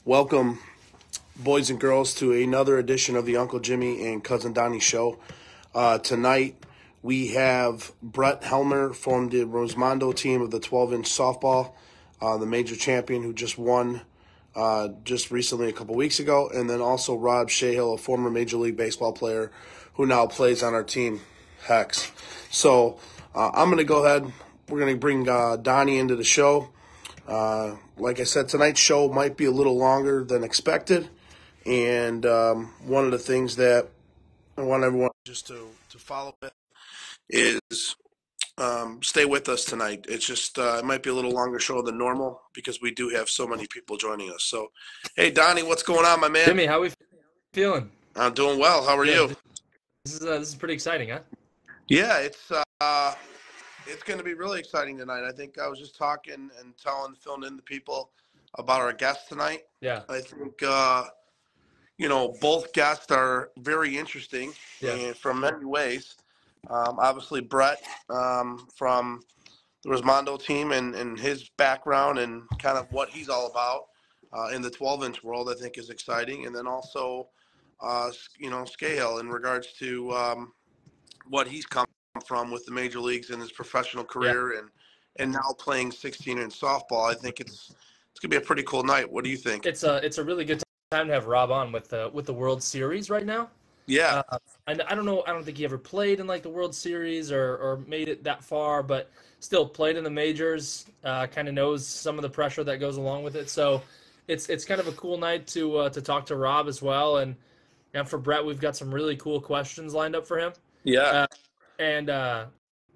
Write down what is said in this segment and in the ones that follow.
Welcome, boys and girls, to another edition of the Uncle Jimmy and Cousin Donnie show. Tonight, we have Brett Helmer from the Rosmondo team of the 12-inch softball, the major champion who just won just recently a couple weeks ago, and then also Rob Scahill, a former Major League Baseball player who now plays on our team, Hex. So I'm going to go ahead. We're going to bring Donnie into the show. Like I said, tonight's show might be a little longer than expected, and one of the things that I want everyone just to follow with is stay with us tonight. It's just it might be a little longer show than normal because we do have so many people joining us. So, hey, Donnie, what's going on, my man? Jimmy, how we feeling? I'm doing well. How are you? This is pretty exciting, huh? Yeah, it's going to be really exciting tonight. I think I was just talking and filling in the people about our guests tonight. Yeah. I think, both guests are very interesting and from many ways. Obviously, Brett from the Rosmondo team and his background and kind of what he's all about in the 12-inch world, I think is exciting. And then also, Scahill in regards to what he's come from with the major leagues in his professional career and now playing 16-inch softball. I think it's gonna be a pretty cool night. What do you think? It's a really good time to have Rob on with the World Series right now. Yeah. And I don't know. I don't think he ever played in like the World Series or made it that far, but still played in the majors. Kind of knows some of the pressure that goes along with it. So it's kind of a cool night to talk to Rob as well. And for Brett, we've got some really cool questions lined up for him. Yeah. And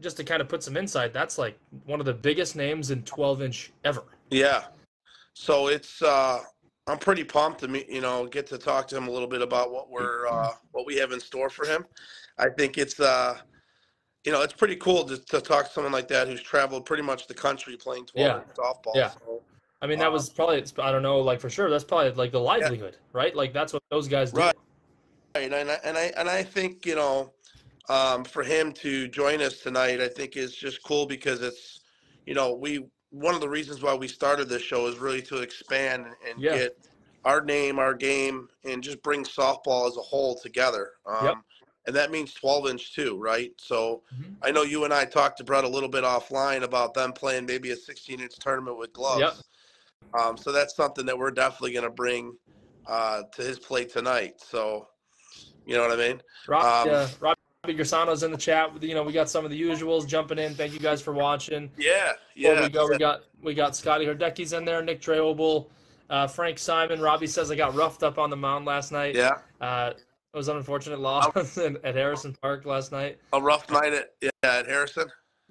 just to kind of put some insight, that's like one of the biggest names in 12-inch ever. Yeah. So it's I'm pretty pumped to get to talk to him a little bit about what we have in store for him. I think it's it's pretty cool to talk to someone like that who's traveled pretty much the country playing 12-inch softball. Yeah. So, I mean, that was probably, I don't know, like for sure, that's probably like the livelihood, right? Like that's what those guys do. Right. And I think, for him to join us tonight, I think is just cool because it's, one of the reasons why we started this show is really to expand and get our name, our game, and just bring softball as a whole together. And that means 12-inch too, right? So I know you and I talked to Brett a little bit offline about them playing maybe a 16-inch tournament with gloves. So that's something that we're definitely going to bring to his plate tonight. So, you know what I mean? Robbie Grisano's in the chat. We got some of the usuals jumping in. Thank you guys for watching. Yeah. We got Scotty Herdecki's in there. Nick Treobel, Frank Simon. Robbie says I got roughed up on the mound last night. Yeah. It was an unfortunate loss at Harrison Park last night. A rough night at Harrison.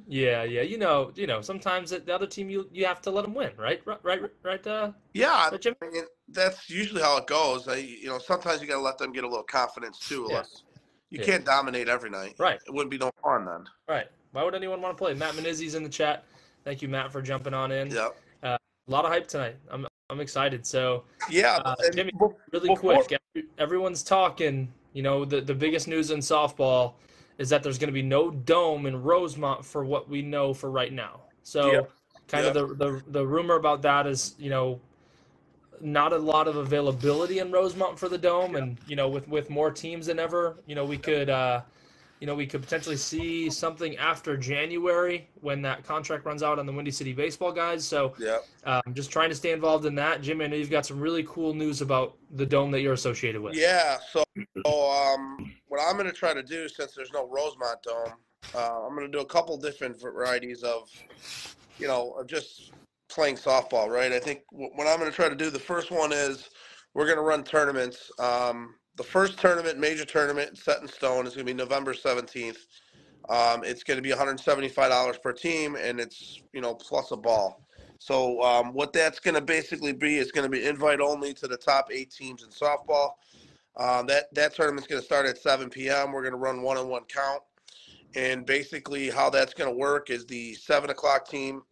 Yeah. Sometimes the other team you have to let them win, right? Right. Yeah, Jim? I mean, that's usually how it goes. Sometimes you got to let them get a little confidence too. You can't dominate every night. Right. It wouldn't be no fun then. Right. Why would anyone want to play? Matt Menizzi's in the chat. Thank you, Matt, for jumping on in. Yeah. A lot of hype tonight. I'm excited. So Jimmy, really quick. Everyone's talking. The biggest news in softball is that there's going to be no dome in Rosemont for what we know for right now. So of the rumor about that is not a lot of availability in Rosemont for the dome, and with more teams than ever, we could potentially see something after January when that contract runs out on the Windy City baseball guys. So just trying to stay involved in that. Jimmy, I know you've got some really cool news about the dome that you're associated with. Yeah. So what I'm going to try to do, since there's no Rosemont dome, I'm going to do a couple different varieties of just playing softball, right? I think what I'm going to try to do, the first one is we're going to run tournaments. The first tournament, major tournament, set in stone, is going to be November 17th. It's going to be $175 per team, and it's, plus a ball. So what that's going to basically be is going to be invite only to the top 8 teams in softball. That tournament's going to start at 7 p.m. We're going to run one-on-one count. And basically how that's going to work is the 7 o'clock team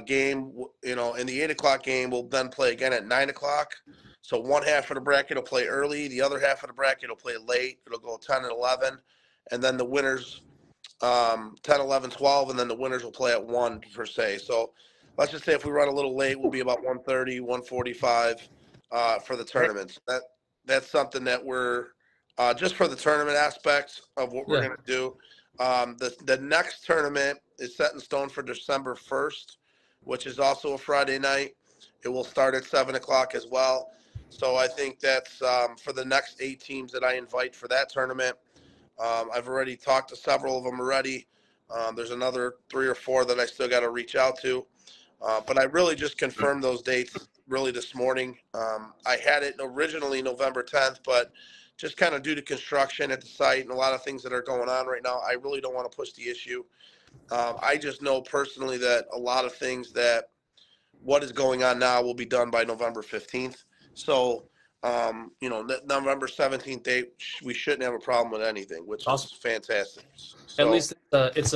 game, and the 8 o'clock game will then play again at 9 o'clock. So one half of the bracket will play early. The other half of the bracket will play late. It'll go 10 and 11. And then the winners, 10, 11, 12, and then the winners will play at 1 per se. So let's just say if we run a little late, we'll be about 1:30, 1:45. for the tournaments. That's something that we're just for the tournament aspect of what we're going to do. The next tournament is set in stone for December 1st, which is also a Friday night. It will start at 7 o'clock as well. So I think that's for the next 8 teams that I invite for that tournament. I've already talked to several of them already. There's another 3 or 4 that I still got to reach out to. But I really just confirmed those dates really this morning. I had it originally November 10th, but just kind of due to construction at the site and a lot of things that are going on right now, I really don't want to push the issue. I just know personally that a lot of things that what is going on now will be done by November 15th. So, November 17th date, we shouldn't have a problem with anything, which is fantastic. So, at least it's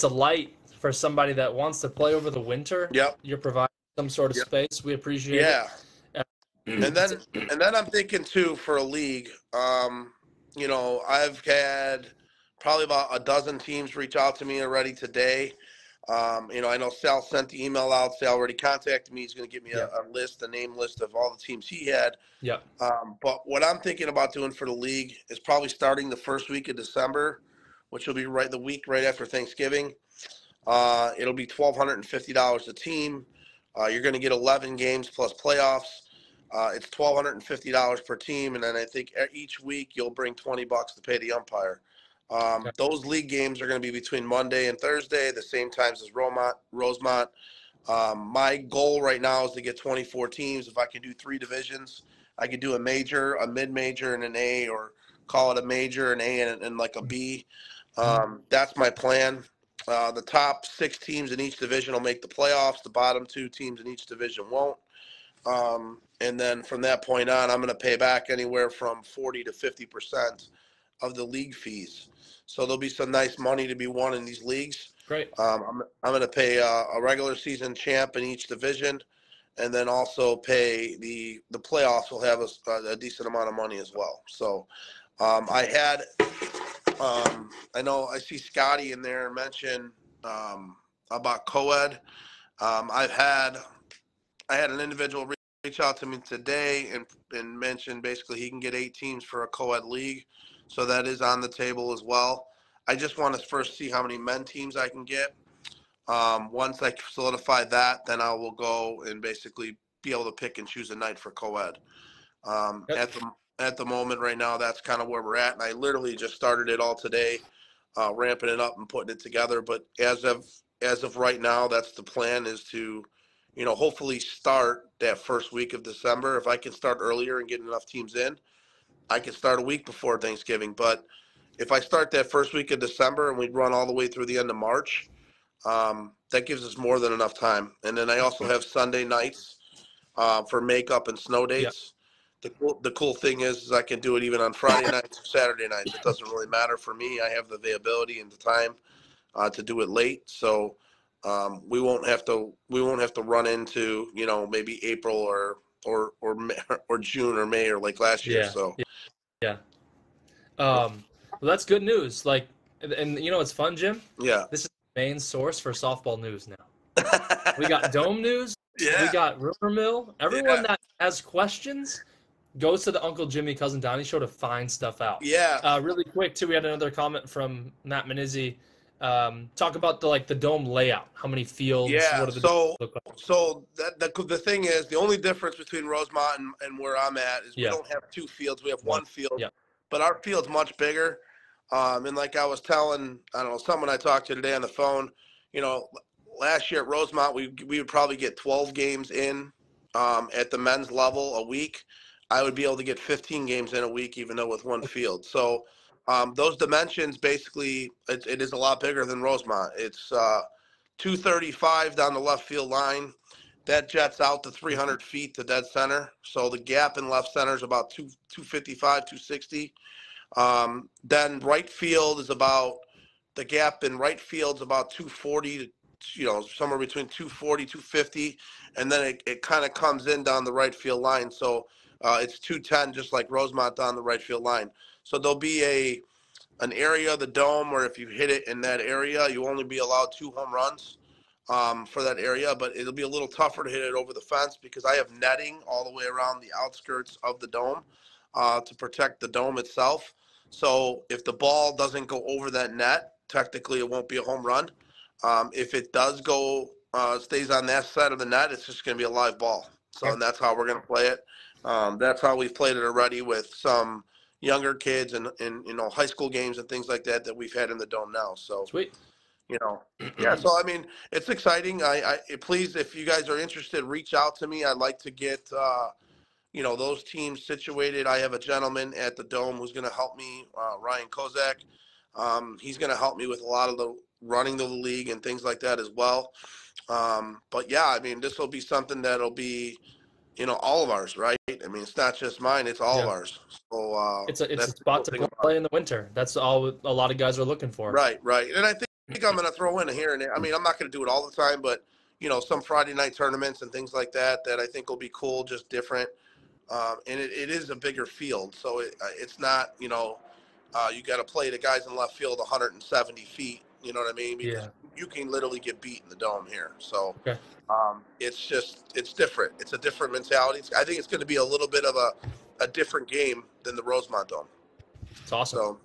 a light for somebody that wants to play over the winter. Yep. You're providing some sort of space. We appreciate it. And then I'm thinking too for a league. I've had probably about a dozen teams reach out to me already today. I know Sal sent the email out. Sal already contacted me. He's going to give me a name list of all the teams he had. Yeah. But what I'm thinking about doing for the league is probably starting the first week of December, which will be the week right after Thanksgiving. It'll be $1,250 a team. You're going to get 11 games plus playoffs. It's $1,250 per team, and then I think each week you'll bring $20 to pay the umpire. Those league games are going to be between Monday and Thursday, the same times as Rosemont. My goal right now is to get 24 teams. If I can do 3 divisions, I could do a major, a mid-major, and an A, or call it a major, an A, and like a B. That's my plan. The top 6 teams in each division will make the playoffs. The bottom 2 teams in each division won't. And then from that point on, I'm going to pay back anywhere from 40 to 50% of the league fees. So there'll be some nice money to be won in these leagues. Great. I'm going to pay a regular season champ in each division, and then also pay the playoffs will have a decent amount of money as well. So I know I see Scotty in there mention about co-ed. I had an individual reach out to me today and mention basically he can get 8 teams for a co-ed league. So that is on the table as well. I just want to first see how many men teams I can get. Once I solidify that, then I will go and basically be able to pick and choose a night for co-ed. At the moment right now, that's kind of where we're at. And I literally just started it all today, ramping it up and putting it together. But as of right now, that's the plan, is to hopefully start that first week of December. If I can start earlier and get enough teams in, I can start a week before Thanksgiving. But if I start that first week of December and we run all the way through the end of March, that gives us more than enough time. And then I also have Sunday nights for makeup and snow dates. The cool thing is I can do it even on Friday nights or Saturday nights. It doesn't really matter for me. I have the availability and the time to do it late. So we won't have to run into maybe April or June or May or like last year. So well, that's good news. Like, and it's fun, Jim. Yeah, this is the main source for softball news now. We got Dome news. We got Rumor Mill. Everyone that has questions goes to the Uncle Jimmy Cousin Donnie show to find stuff out. Really quick too, we had another comment from Matt Manizzi. Talk about the dome layout. How many fields? What are the look like? So the thing is, the only difference between Rosemont and where I'm at is we don't have 2 fields. We have 1 field, but our field's much bigger. And like I was telling, I don't know, someone I talked to today on the phone, last year at Rosemont, we would probably get 12 games in at the men's level a week. I would be able to get 15 games in a week, even though with 1 field. So those dimensions, basically, it is a lot bigger than Rosemont. It's 235 down the left field line. That jets out to 300 feet to dead center. So the gap in left center is about 255, 260. Then right field is the gap in right field is about 240 to, somewhere between 240, 250. And then it kind of comes in down the right field line. So it's 210, just like Rosemont down the right field line. So there'll be an area of the dome where if you hit it in that area, you only be allowed 2 home runs. for that area, but it'll be a little tougher to hit it over the fence because I have netting all the way around the outskirts of the dome to protect the dome itself. So if the ball doesn't go over that net, technically it won't be a home run. If it does go, stays on that side of the net, it's just going to be a live ball. So and that's how we're going to play it. That's how we've played it already with some younger kids and high school games and things like that we've had in the dome now. So sweet. Yeah. So I mean, it's exciting. Please, if you guys are interested, reach out to me. I'd like to get those teams situated. I have a gentleman at the Dome who's going to help me, Ryan Kozak. He's going to help me with a lot of the running the league and things like that as well. But yeah, I mean, this will be something that'll be, all of ours, right? I mean, it's not just mine; it's all of ours. So it's a spot to play in the winter. That's all a lot of guys are looking for. Right. And I think I'm going to throw in here and there. I mean, I'm not going to do it all the time, but some Friday night tournaments and things like that I think will be cool, just different. And it is a bigger field, so it's not you got to play the guys in left field 170 feet. You know what I mean? Because you can literally get beat in the dome here. So it's different. It's a different mentality. I think it's going to be a little bit of a different game than the Rosemont Dome. It's awesome. So,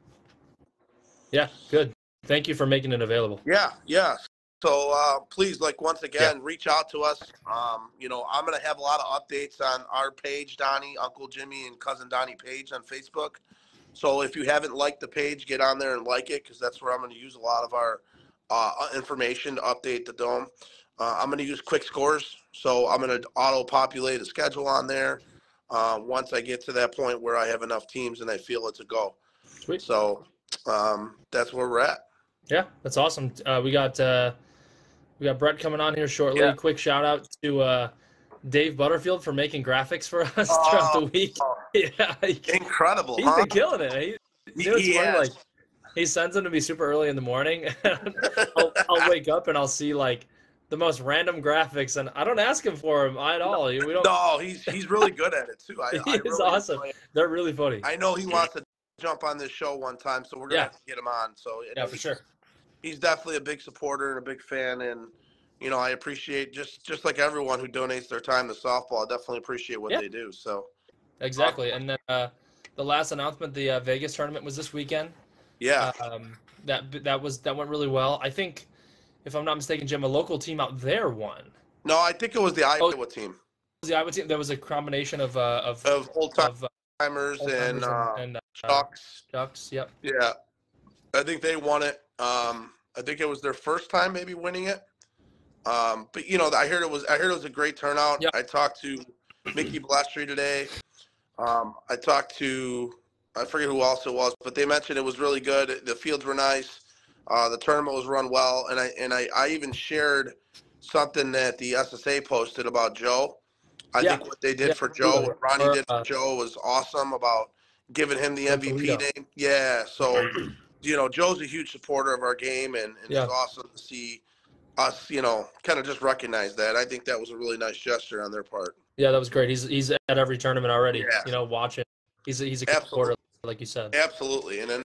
yeah, good. Thank you for making it available. Yeah. So please, once again, reach out to us. I'm going to have a lot of updates on our page, Donnie, Uncle Jimmy, and Cousin Donnie page on Facebook. So if you haven't liked the page, get on there and like it, because that's where I'm going to use a lot of our information to update the Dome. I'm going to use quick scores, so I'm going to auto-populate a schedule on there once I get to that point where I have enough teams and I feel it's a go. Sweet. So that's where we're at. Yeah, that's awesome. We got Brett coming on here shortly. Yeah. Quick shout out to Dave Butterfield for making graphics for us throughout the week. Yeah, incredible. He's been killing it. Funny, he sends them to me super early in the morning. I'll wake up and I'll see the most random graphics, and I don't ask him for them at all. We don't. No, he's really good at it too. He's really awesome. They're really funny. I know he wants to jump on this show one time, so we're gonna have to get him on. So for sure. He's definitely a big supporter and a big fan, and I appreciate just like everyone who donates their time to softball. I definitely appreciate what they do. So exactly, and then the last announcement, the Vegas tournament was this weekend. Yeah, that went really well. I think, if I'm not mistaken, Jim, a local team out there won. No, I think it was the Iowa team. It was the Iowa team. There was a combination of old timers and Ducks. Ducks, yep. Yeah, I think they won it. I think it was their first time maybe winning it. But I heard it was a great turnout. Yep. I talked to Mickey Blastry today. I talked to, I forget who else it was, but they mentioned it was really good. The fields were nice. The tournament was run well, and I even shared something that the SSA posted about Joe. I think what they did for Joe, what Ronnie did for Joe, was awesome about giving him the MVP name. Yeah, so Joe's a huge supporter of our game, and it's awesome to see us, kind of just recognize that. I think that was a really nice gesture on their part. Yeah, that was great. He's at every tournament already. Yeah. Watching. He's a good supporter, like you said. Absolutely, and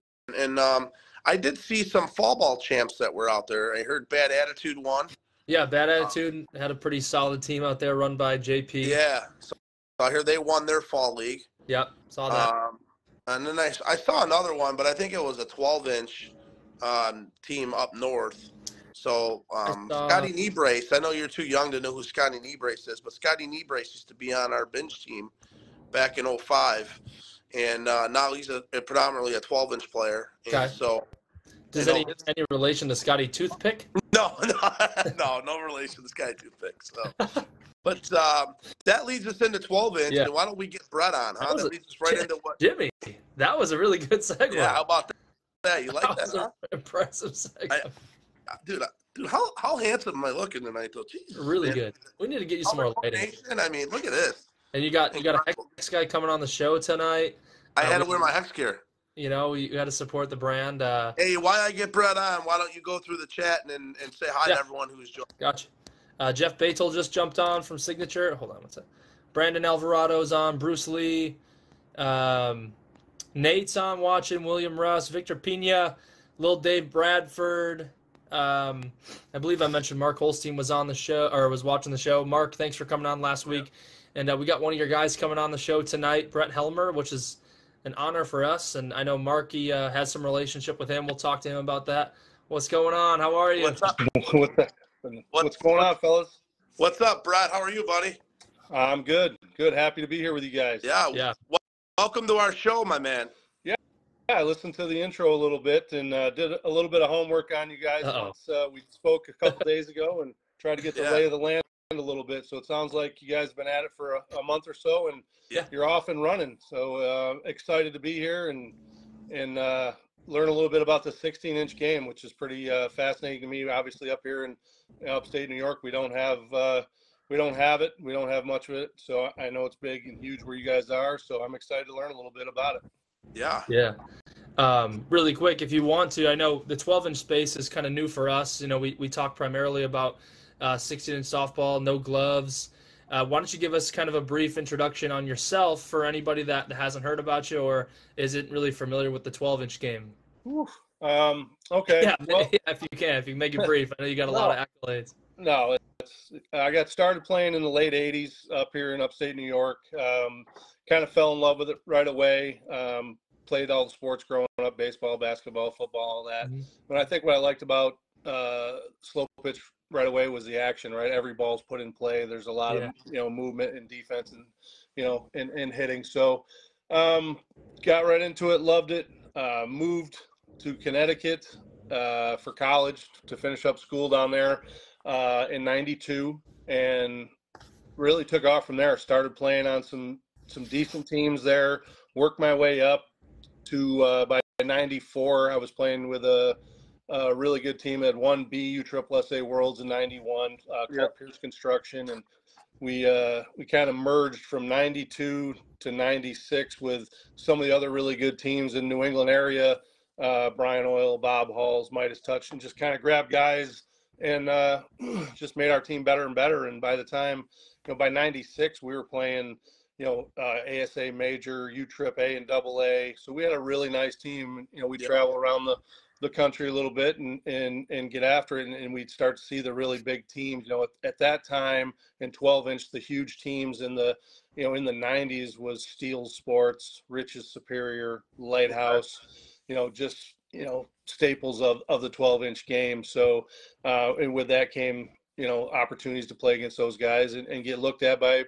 I did see some fall ball champs that were out there. I heard Bad Attitude won. Yeah, Bad Attitude had a pretty solid team out there run by JP. Yeah, so I hear they won their fall league. Yep, saw that. And then I saw another one, but I think it was a 12-inch team up north. So Scotty Kneebrace, I know you're too young to know who Scotty Kneebrace is, but Scotty Kneebrace used to be on our bench team back in 2005. And now he's predominantly a 12-inch player. And so, does any relation to Scotty Toothpick? No relation to Scotty Toothpick. So, but that leads us into 12-inch. And why don't we get Brett on? Huh? That leads us right into what Jimmy. That was a really good segue. Yeah, how about that? You like that? Huh? Impressive segue. Dude, how handsome am I looking tonight, though? Jesus, really good. We need to get you some more lighting. I mean, look at this. And you got a Hex guy coming on the show tonight. I had to wear my Hex gear. You had to support the brand. Hey, why I get Brett on? Why don't you go through the chat and say hi to everyone who's joined? Gotcha. Jeff Batel just jumped on from Signature. Hold on, what's that? Brandon Alvarado's on. Bruce Lee. Nate's on watching. William Russ. Victor Pena. Lil Dave Bradford. I believe I mentioned Mark Holstein was on the show or was watching the show. Mark, thanks for coming on last week. And we got one of your guys coming on the show tonight, Brett Helmer, which is an honor for us. And I know Marky has some relationship with him. We'll talk to him about that. What's going on? How are you? What's up? What's going on, fellas? What's up, Brett? How are you, buddy? I'm good. Good. Happy to be here with you guys. Yeah. Welcome to our show, my man. Yeah, I listened to the intro a little bit and did a little bit of homework on you guys. Once, we spoke a couple days ago and tried to get the lay of the land a little bit. So it sounds like you guys have been at it for a month or so, and you're off and running. So excited to be here and learn a little bit about the 16-inch game, which is pretty fascinating to me. Obviously, up here in upstate New York, we don't have it. We don't have much of it. So I know it's big and huge where you guys are. So I'm excited to learn a little bit about it. Yeah. Really quick, if you want to, I know the 12-inch space is kind of new for us. You know, we talk primarily about 16-inch softball, no gloves. Why don't you give us kind of a brief introduction on yourself for anybody that hasn't heard about you or isn't really familiar with the 12-inch game? Okay. Yeah, well, if you can make it brief. I know you got a lot of accolades. No, I got started playing in the late 80s up here in upstate New York. Kind of fell in love with it right away. Played all the sports growing up, baseball, basketball, football, all that. Mm-hmm. But I think what I liked about slow pitch right away was the action, right? Every ball's put in play. There's a lot of, movement and defense and, and hitting. So got right into it, loved it, moved to Connecticut for college to finish up school down there in 92 and really took off from there. Started playing on some decent teams there, worked my way up to by 94 I was playing with a really good team that won USSSA Worlds in 91 called Pierce Construction, and we kind of merged from 92 to 96 with some of the other really good teams in New England area, Brian Oil, Bob Halls, Midas Touch, and just kind of grabbed guys and just made our team better and better. And by the time, by 96 we were playing ASA Major, UAAA, and AA. So we had a really nice team. We travel around the country a little bit and get after it, and we'd start to see the really big teams. At that time in 12-inch, the huge teams in the in the 90s was Steel Sports, Rich's Superior, Lighthouse. Just staples of the 12-inch game. So and with that came opportunities to play against those guys and get looked at by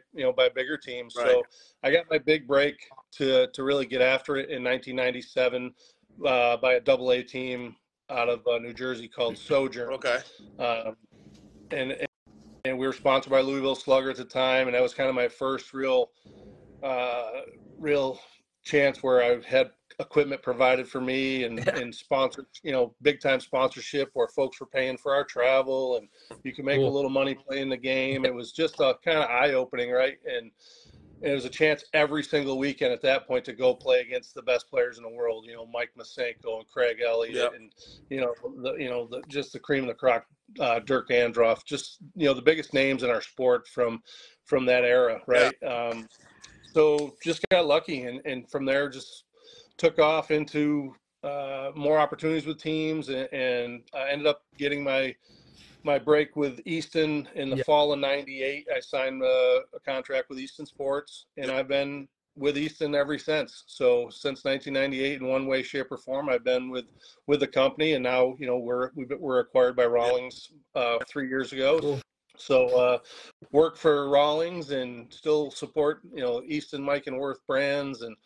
bigger teams. Right. So I got my big break to really get after it in 1997 by a AA team out of New Jersey called Sojourn. Okay. And we were sponsored by Louisville Slugger at the time, and that was kind of my first real chance where I had equipment provided for me and sponsored, big time sponsorship where folks were paying for our travel and you can make a little money playing the game. It was just a kind of eye opening, right? And it was a chance every single weekend at that point to go play against the best players in the world, Mike Masenko and Craig Elliott and, just the cream of the crop, Dirk Androff, just, the biggest names in our sport from that era. Right. Yeah. So just got lucky and from there just took off into more opportunities with teams and I ended up getting my break with Easton in the fall of 98. I signed a contract with Easton Sports and I've been with Easton ever since. So since 1998 in one way, shape or form, I've been with the company, and now, we're acquired by Rawlings 3 years ago. Cool. So work for Rawlings and still support, Easton, Mike and Worth brands. And,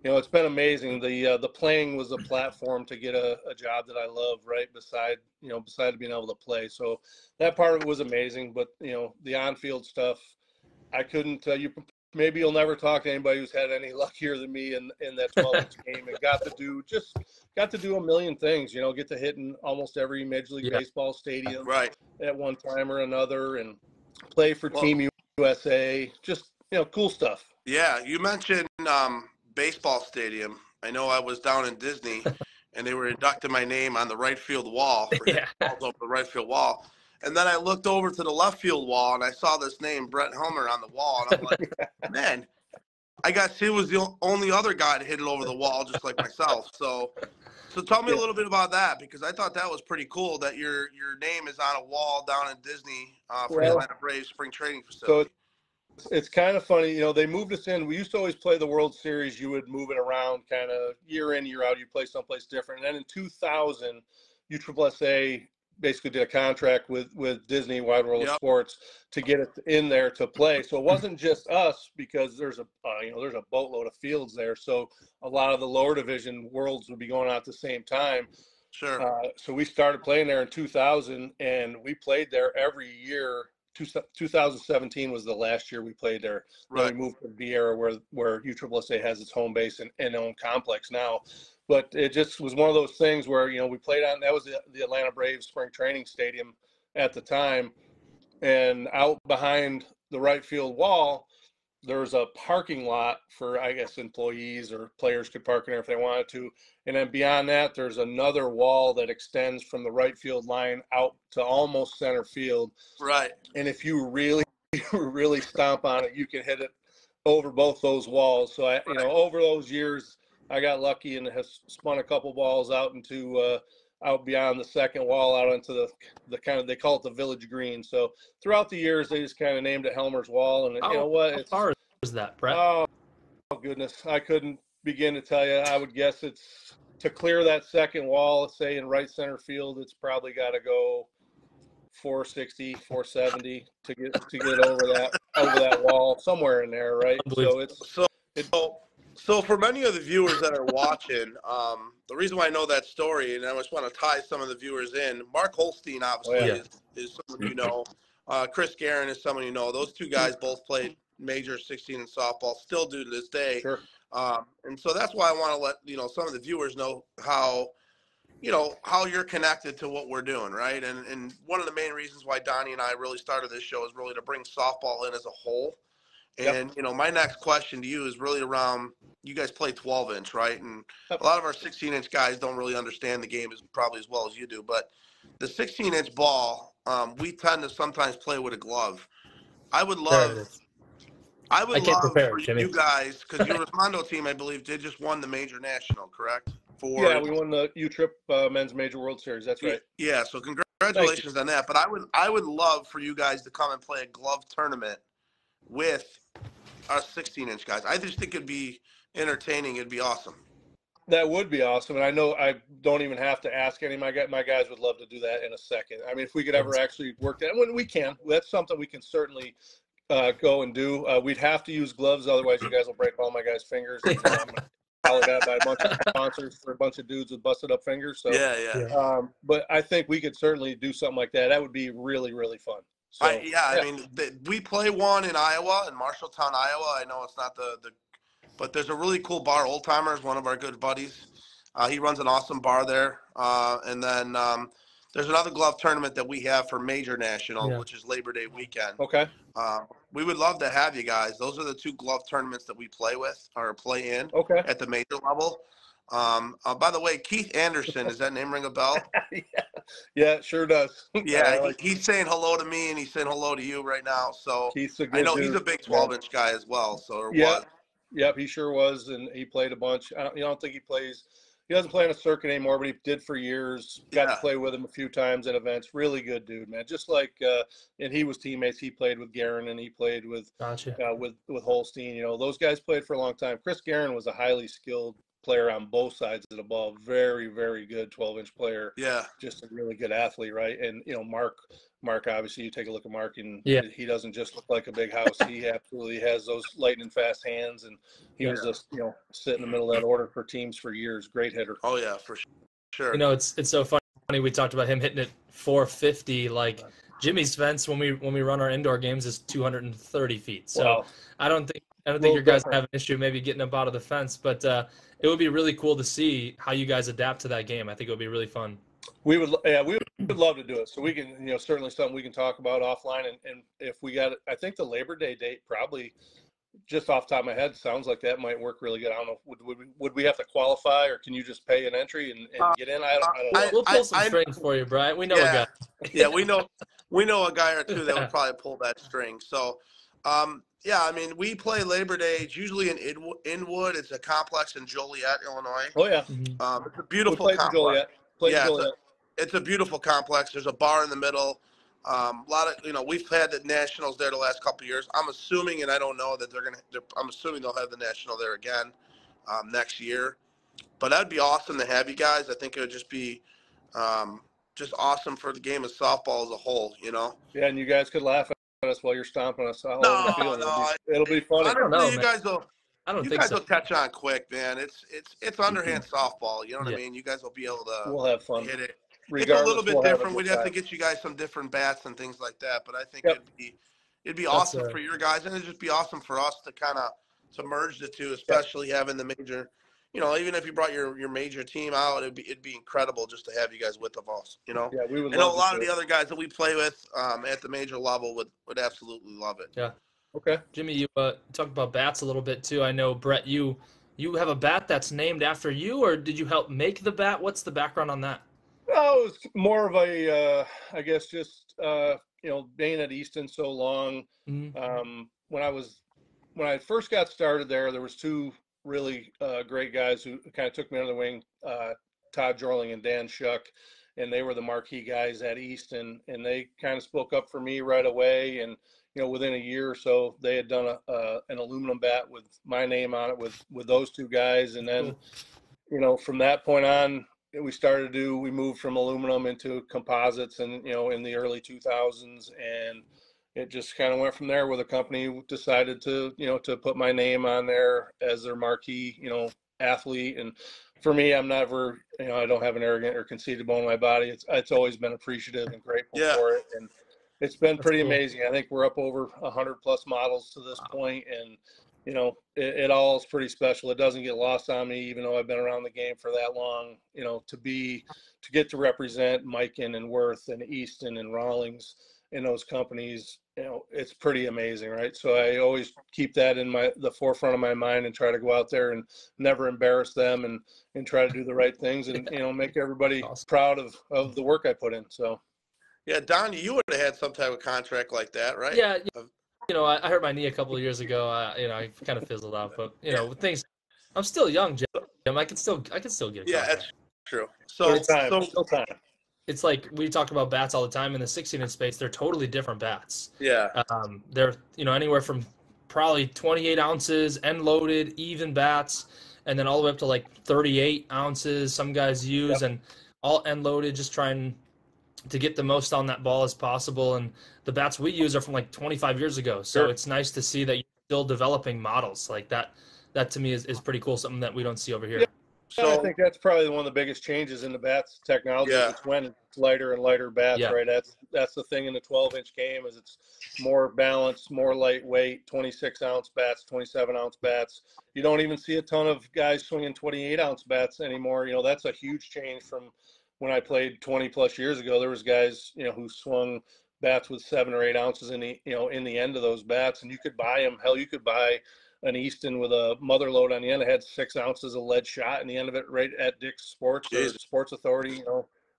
it's been amazing. The playing was a platform to get a job that I love, right? Beside being able to play. So that part of it was amazing. But, the on-field stuff, I couldn't, maybe you'll never talk to anybody who's had any luckier than me in that 12-inch game and got to do a million things, get to hit in almost every Major League Baseball stadium at one time or another and play for Team USA, just, cool stuff. Yeah. You mentioned, baseball stadium. I know I was down in Disney and they were inducting my name on the right field wall for hitting balls over the right field wall. And then I looked over to the left field wall and I saw this name, Brett Helmer, on the wall. And I'm like, man, I guess he was the only other guy to hit it over the wall, just like myself. So So tell me a little bit about that, because I thought that was pretty cool that your name is on a wall down in Disney for the Atlanta Braves spring training facility. So it's kind of funny, you know, they moved us in. We used to always play the World Series. You would move it around kind of year in, year out. You play someplace different. And then in 2000, USSSA basically did a contract with Disney Wide World of Sports to get it in there to play. So it wasn't just us, because there's a there's a boatload of fields there. So a lot of the lower division worlds would be going on at the same time. Sure. So we started playing there in 2000, and we played there every year. 2017 was the last year we played there. Right. Then we moved to the era where USSSA has its home base and own complex now. But it just was one of those things where, you know, we played on, that was the Atlanta Braves spring training stadium at the time. And out behind the right field wall, there's a parking lot for, I guess, employees or players could park in there if they wanted to. And then beyond that, there's another wall that extends from the right field line out to almost center field. Right. And if you really, really stomp on it, you can hit it over both those walls. So, you know, over those years, I got lucky and has spun a couple balls out into out beyond the second wall, out into the kind of, they call it the village green. So throughout the years, they just kind of named it Helmer's Wall. And you know what? How far is that, Brett? Oh, goodness. I couldn't begin to tell you. I would guess it's, to clear that second wall, say in right center field, it's probably got to go 460, 470 to get over that wall, somewhere in there, right? So it's So for many of the viewers that are watching, the reason why I know that story, and I just want to tie some of the viewers in, Mark Holstein obviously is someone you know. Chris Guerin is someone you know. Those two guys both played major 16 in softball, still do to this day. Sure. And so that's why I want to let some of the viewers know how you're connected to what we're doing, right? And one of the main reasons why Donnie and I really started this show is really to bring softball in as a whole. And, my next question to you is really around, you guys play 12-inch, right? And a lot of our 16-inch guys don't really understand the game probably as well as you do. But the 16-inch ball, we tend to sometimes play with a glove. I would love for you guys, because your Mondo team, I believe, did just won the major national, correct? We won the U-Trip Men's Major World Series. That's right. Yeah, so congratulations on that. But I would love for you guys to come and play a glove tournament with our 16-inch guys. I just think it'd be entertaining. It'd be awesome. That would be awesome. And I know I don't even have to ask any of my guys would love to do that in a second. I mean, if we could ever actually work that, when we can, that's something we can certainly go and do. We'd have to use gloves. Otherwise, you guys will break all my guys' fingers. And, hollered at by a bunch of sponsors for a bunch of dudes with busted up fingers. So, but I think we could certainly do something like that. That would be really, really fun. So, I mean, we play one in Iowa, in Marshalltown, Iowa. I know it's not but there's a really cool bar, Old Timers, one of our good buddies. He runs an awesome bar there. And then there's another glove tournament that we have for Major National, which is Labor Day weekend. Okay. We would love to have you guys. Those are the two glove tournaments that we play in at the major level. By the way, Keith Anderson, does that name ring a bell? Yeah, it sure does. Yeah, he's saying hello to me, and he's saying hello to you right now. So I know he's a big 12-inch guy as well. So was. Yep, he sure was, and he played a bunch. I don't think he plays. He doesn't play on a circuit anymore, but he did for years. Got to play with him a few times at events. Really good dude, man. Just like, and he was teammates. He played with Guerin, and he played with with Holstein. You know, those guys played for a long time. Chris Guerin was a highly skilled player on both sides of the ball. Very, very good 12-inch player. Yeah. Just a really good athlete, right? And, Mark, obviously, you take a look at Mark, and he doesn't just look like a big house. He absolutely has those lightning fast hands, and he was just, sit in the middle of that order for teams for years. Great hitter. Oh, yeah, for sure. It's so funny. We talked about him hitting it 450. Like Jimmy's fence when we run our indoor games is 230 feet. So I don't think your guys have an issue maybe getting up out of the fence, but it would be really cool to see how you guys adapt to that game. I think it would be really fun. We would love to do it. So we can, certainly something we can talk about offline. And if we got it, I think the Labor Day date probably, just off the top of my head, sounds like that might work really good. I don't know. Would we have to qualify, or can you just pay an entry and get in? I don't know. We'll pull some strings for you, Brian. We know a guy. Yeah, we know a guy or two that would probably pull that string. So Yeah, I mean, we play Labor Day. It's usually in Inwood. It's a complex in Joliet, Illinois. Oh yeah. It's a beautiful we played complex. In Joliet. Yeah, it's a beautiful complex. There's a bar in the middle. A lot of, we've had the Nationals there the last couple of years. I'm assuming, and I don't know that I'm assuming they'll have the National there again next year. But that'd be awesome to have you guys. I think it would just be just awesome for the game of softball as a whole, Yeah, and you guys could laugh at us while you're stomping us all No, over the field. no. It'll be funny. I don't know, you guys will. I don't You think guys so. will catch on quick, man. It's underhand softball. You know what Yeah. I mean? You guys will be able to We'll have fun. hit it. It's a Regardless, little bit we'll different. Have We'd have to get you guys some different bats and things like that. But I think Yep. it'd be awesome for your guys, and it'd just be awesome for us to kind of to merge the two, especially having the major. Even if you brought your major team out, it'd be incredible just to have you guys with us. Yeah, we would. I know a lot of the other guys that we play with at the major level would absolutely love it. Yeah. Okay. Jimmy, you talked about bats a little bit too. I know, Brett, you have a bat that's named after you, or did you help make the bat? What's the background on that? Oh, it was more of a, I guess, just being at Easton so long. Mm-hmm. When I first got started there was two really great guys who kind of took me under the wing, Todd Jorling and Dan Shuck, and they were the marquee guys at Easton, and they kind of spoke up for me right away. And within a year or so, they had done an aluminum bat with my name on it with those two guys, and then from that point on, we moved from aluminum into composites, and in the early 2000s, and it just kind of went from there, where the company decided to to put my name on there as their marquee athlete. And for me, I'm never I don't have an arrogant or conceited bone in my body. It's always been appreciative and grateful for it, and it's been pretty amazing. I think we're up over 100 plus models to this point, and it all is pretty special. It doesn't get lost on me, even though I've been around the game for that long. To get to represent Mikan and Worth and Easton and Rawlings in those companies, it's pretty amazing, right? So I always keep that in the forefront of my mind and try to go out there and never embarrass them, and try to do the right things, and make everybody proud of the work I put in. So yeah, Donnie, you would have had some type of contract like that, right? Yeah. I hurt my knee a couple of years ago. I kind of fizzled out, but things. I'm still young, Jim. I can still get a contract. Yeah, that's true. So still time. It's like we talk about bats all the time in the 16-inch space. They're totally different bats. Yeah. They're anywhere from probably 28 ounces, end loaded, even bats, and then all the way up to like 38 ounces. Some guys use and all end loaded, just trying to get the most on that ball as possible. And the bats we use are from like 25 years ago. So It's nice to see that you're still developing models like that. That to me is pretty cool. Something that we don't see over here. Yeah. So I think that's probably one of the biggest changes in the bats technology. Yeah. It's when it's lighter and lighter bats, right? That's the thing in the 12-inch game, is it's more balanced, more lightweight, 26-ounce bats, 27-ounce bats. You don't even see a ton of guys swinging 28-ounce bats anymore. That's a huge change from when I played 20 plus years ago. There was guys, who swung bats with 7 or 8 ounces in the end of those bats, and you could buy them. Hell, you could buy an Easton with a mother load on the end. It had 6 ounces of lead shot in the end of it, right at Dick's Sports or Sports Authority.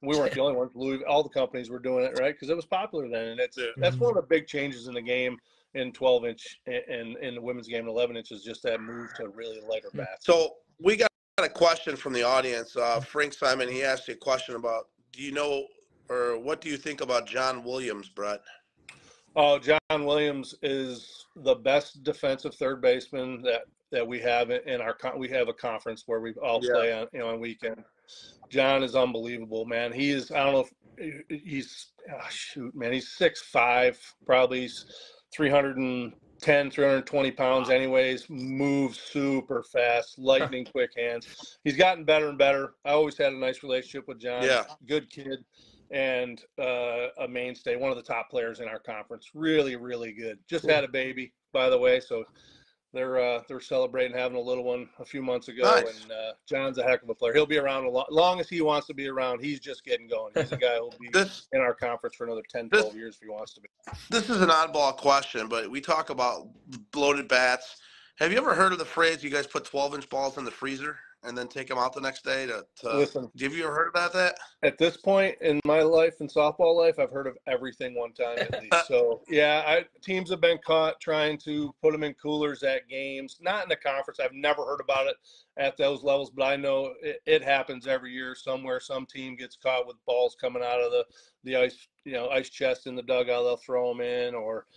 We weren't the only ones. All the companies were doing it, right? Because it was popular then, and that's one of the big changes in the game in 12-inch and in the women's game. 11-inch is just that move to really lighter bats. So we got a question from the audience. Frank Simon, he asked you a question about, what do you think about John Williams, Brett? Oh, John Williams is the best defensive third baseman that we have in we have a conference where we all play on weekend. John is unbelievable, man. He is, I don't know if he's 6'5", probably. He's 320 pounds anyways, moves super fast, lightning quick hands. He's gotten better and better. I always had a nice relationship with John. Yeah. Good kid. And a mainstay, one of the top players in our conference. Really, really good. Just had a baby, by the way, so they're celebrating having a little one a few months ago. Nice. And John's a heck of a player. He'll be around long as he wants to be around. He's just getting going. He's a guy who'll be in our conference for another 10, 12 years if he wants to be. This is an oddball question, but we talk about bloated bats. Have you ever heard of the phrase, you guys put 12-inch balls in the freezer? and then take them out the next day to Listen, have you ever heard about that? At this point in my life, in softball life, I've heard of everything one time at least. So, yeah, teams have been caught trying to put them in coolers at games. Not in the conference. I've never heard about it at those levels, but I know it happens every year somewhere. Some team gets caught with balls coming out of the ice, ice chest in the dugout. They'll throw them in, or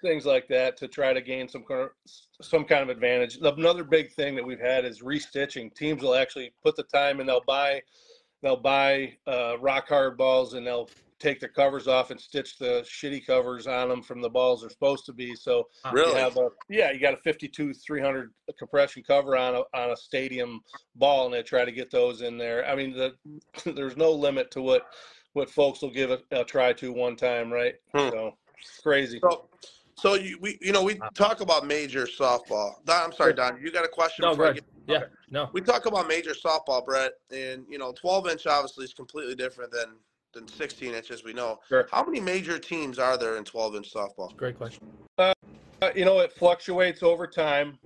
things like that to try to gain some kind of advantage. Another big thing that we've had is restitching. Teams will actually put the time and they'll buy rock hard balls, and they'll take the covers off and stitch the shitty covers on them from the balls they're supposed to be. So really, you got a 52-300 compression cover on a stadium ball, and they try to get those in there. I mean, there's no limit to what folks will give a try to one time, right? So it's crazy. So we talk about major softball. Don, I'm sorry, Don. You got a question? No, Greg. Yeah, okay. No. We talk about major softball, Brett, and 12-inch obviously is completely different than 16 inches. We know. Sure. How many major teams are there in 12-inch softball? Great question. It fluctuates over time.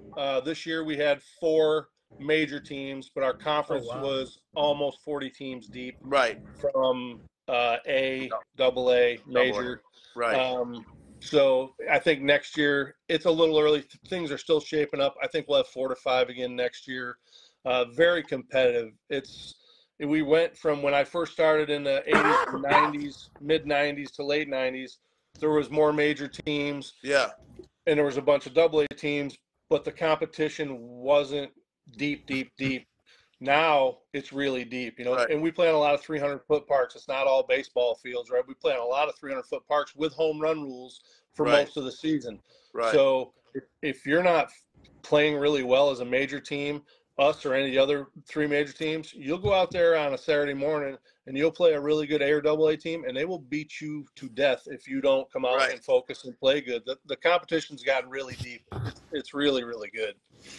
This year we had 4 major teams, but our conference was almost 40 teams deep. Right. From A, AA, major. Right. So I think next year it's a little early. Things are still shaping up. I think we'll have 4 to 5 again next year. Very competitive. We went from when I first started in the 80s to 90s, mid 90s to late 90s. There was more major teams. Yeah. And there was a bunch of AA teams, but the competition wasn't deep. Now it's really deep, right. And we play on a lot of 300-foot parks. It's not all baseball fields, right? We play on a lot of 300-foot parks with home run rules for most of the season. Right. So if you're not playing really well as a major team, us or any other 3 major teams, you'll go out there on a Saturday morning and you'll play a really good A or AA team, and they will beat you to death if you don't come out and focus and play good. The competition's gotten really deep. It's really, really good.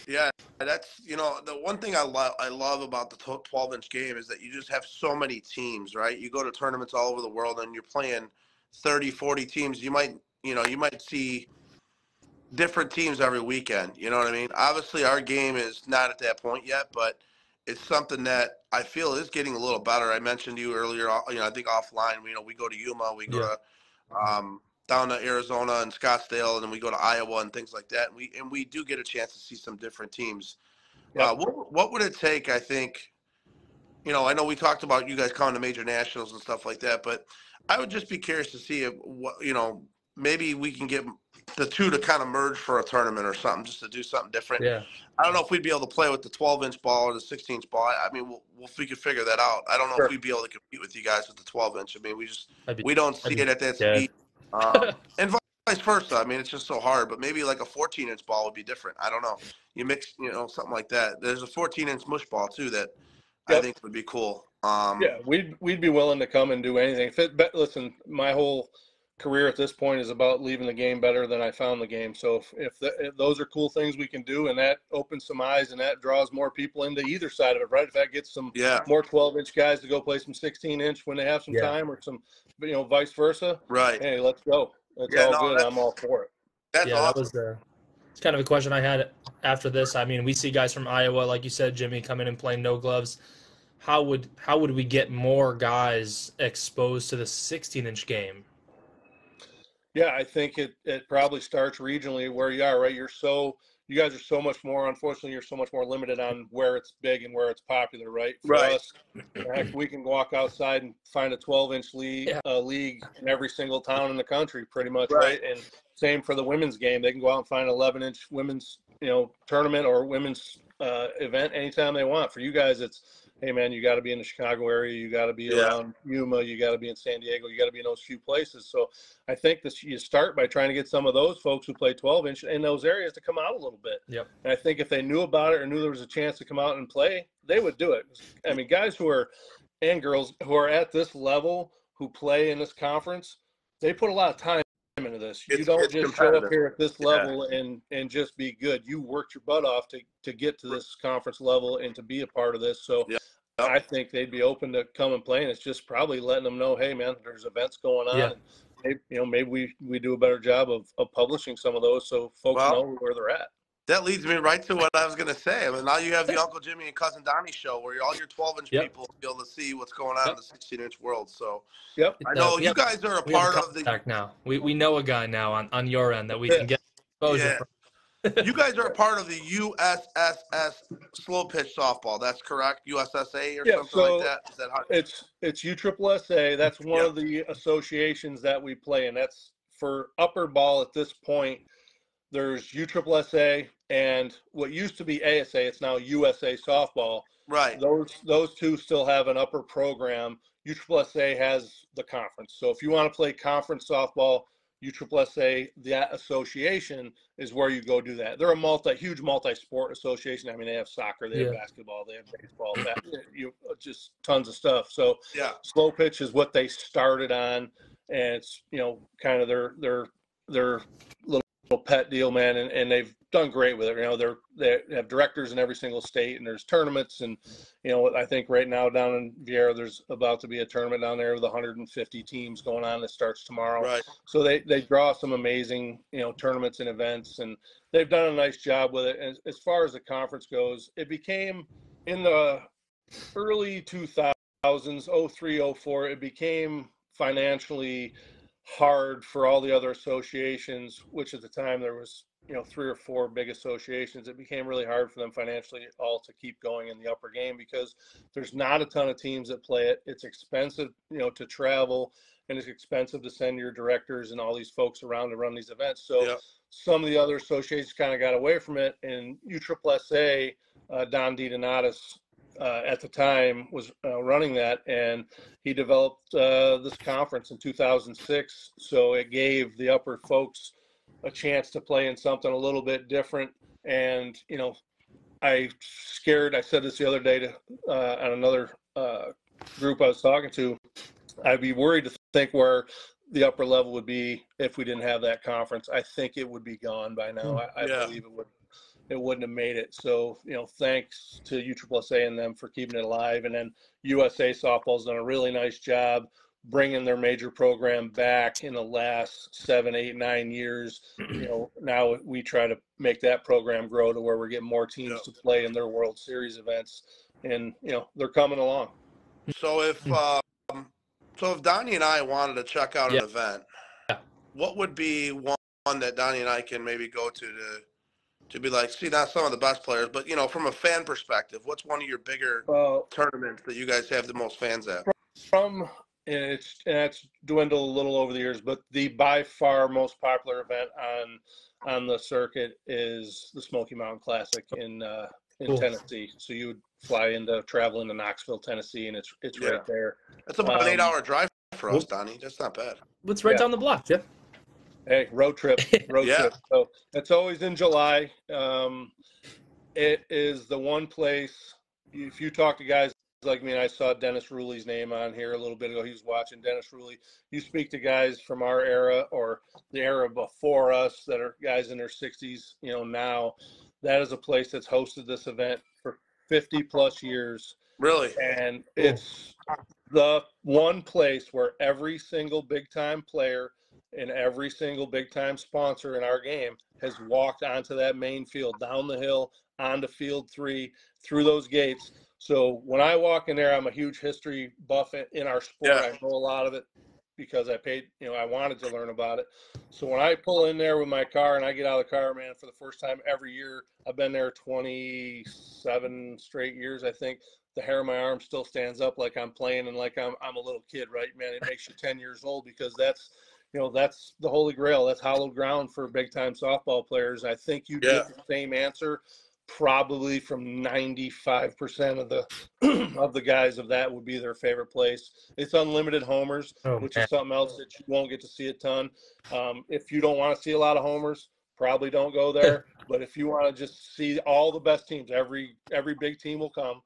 Yeah, that's the one thing I love about the 12-inch game is that you just have so many teams, right? You go to tournaments all over the world and you're playing 30, 40 teams. You might see different teams every weekend. You know what I mean? Obviously, our game is not at that point yet, but it's something that I feel is getting a little better. I mentioned to you earlier, I think offline, we go to Yuma, we go to down to Arizona and Scottsdale, and then we go to Iowa and things like that. And we do get a chance to see some different teams. Yep. What would it take, I think, I know we talked about you guys coming to major nationals and stuff like that, but I would just be curious to see if, maybe we can get the 2 to kind of merge for a tournament or something, just to do something different. Yeah. I don't know if we'd be able to play with the 12-inch ball or the 16-inch ball. I mean, we could figure that out. I don't know if we'd be able to compete with you guys with the 12-inch. I mean, we don't see it at that speed. And vice versa. I mean, it's just so hard. But maybe like a 14-inch ball would be different. I don't know. You mix, something like that. There's a 14-inch mush ball too that I think would be cool. We'd be willing to come and do anything. Listen, my whole career at this point is about leaving the game better than I found the game. So if those are cool things we can do, and that opens some eyes and that draws more people into either side of it, right? If that gets some more 12-inch guys to go play some 16-inch when they have some time, or some, vice versa. Right. Hey, let's go. That's all good. I'm all for it. That's awesome. That was it's kind of a question I had after this. I mean, we see guys from Iowa, like you said, Jimmy, come in and play no gloves. How would we get more guys exposed to the 16-inch game? Yeah, I think it probably starts regionally where you are, right? You guys are so much more, unfortunately, you're so much more limited on where it's big and where it's popular, right? For us, heck, we can walk outside and find a 12-inch league in every single town in the country, pretty much, right? And same for the women's game. They can go out and find an 11-inch women's, tournament or women's event anytime they want. For you guys, it's, hey, man, you got to be in the Chicago area. You got to be around Yuma. You got to be in San Diego. You got to be in those few places. So I think that you start by trying to get some of those folks who play 12-inch in those areas to come out a little bit. Yep. And I think if they knew about it or knew there was a chance to come out and play, they would do it. I mean, guys and girls who are at this level who play in this conference, they put a lot of time into this. You don't just show up here at this level and just be good. You worked your butt off to get to this conference level and to be a part of this. So I think they'd be open to come and play, and it's just probably letting them know, hey, man, there's events going on. And maybe we do a better job of publishing some of those so folks know where they're at. That leads me right to what I was going to say. I mean, now you have the Uncle Jimmy and Cousin Donnie show where all your 12-inch people will be able to see what's going on in the 16-inch world. So I know you guys are a part of the – now. We know a guy now on your end that we can get exposure from. You guys are a part of the USSS slow pitch softball. That's correct? USSA or something like that? Is that how it's USSSA. That's one of the associations that we play in. That's for upper ball at this point. There's USSSA and what used to be ASA. It's now USA softball. Right. Those two still have an upper program. USSSA has the conference. So if you want to play conference softball, USSSA, that association is where you go do that. They're a huge multi-sport association. I mean, they have soccer, they have basketball, they have baseball, just tons of stuff. So slow pitch is what they started on, and it's kind of their little pet deal, man, and they've done great with it. They have directors in every single state, and there's tournaments, and I think right now down in Vieira there's about to be a tournament down there with 150 teams going on that starts tomorrow. Right. So they draw some amazing tournaments and events, and they've done a nice job with it. And as far as the conference goes, it became in the early 2000s, 03, 04, it became financially hard for all the other associations, which at the time there was 3 or 4 big associations. It became really hard for them financially all to keep going in the upper game because there's not a ton of teams that play it. It's expensive to travel, and it's expensive to send your directors and all these folks around to run these events. So some of the other associations kind of got away from it, and USSSA, Don DiDonatis at the time was running that, and he developed this conference in 2006. So it gave the upper folks a chance to play in something a little bit different. And I said this the other day to on another group I was talking to, I'd be worried to think where the upper level would be if we didn't have that conference. I think it would be gone by now. I believe it wouldn't have made it. So, thanks to USSSA and them for keeping it alive. And then USA Softball's done a really nice job bringing their major program back in the last 7, 8, 9 years. Now we try to make that program grow to where we're getting more teams to play in their World Series events. And, they're coming along. So if Donnie and I wanted to check out an event, what would be one that Donnie and I can maybe go to be like, see, not some of the best players, but, from a fan perspective, what's one of your bigger tournaments that you guys have the most fans at? And it's dwindled a little over the years, but the by far most popular event on the circuit is the Smoky Mountain Classic in Tennessee. So you would travel into Knoxville, Tennessee, and it's right there. That's about an 8-hour drive for us, Donnie. That's not bad. It's right down the block, Jeff. Hey, road trip. So it's always in July. It is the one place, if you talk to guys like me, and I saw Dennis Ruley's name on here a little bit ago. He was watching Dennis Ruley. You speak to guys from our era or the era before us that are guys in their 60s, now, that is a place that's hosted this event for 50 plus years. Really? And it's the one place where every single big time player and every single big time sponsor in our game has walked onto that main field, down the hill, onto field 3, through those gates. So when I walk in there, I'm a huge history buff in our sport. I know a lot of it because I paid, I wanted to learn about it. So when I pull in there with my car and I get out of the car, man, for the first time every year, I've been there 27 straight years, I think. The hair on my arm still stands up like I'm playing and like I'm a little kid, right, man? It makes you 10 years old because that's the holy grail. That's hallowed ground for big time softball players. I think you get the same answer probably from 95% of the guys of that would be their favorite place. It's unlimited homers, which is something else that you won't get to see a ton. If you don't want to see a lot of homers, probably don't go there. But if you want to just see all the best teams, every big team will come.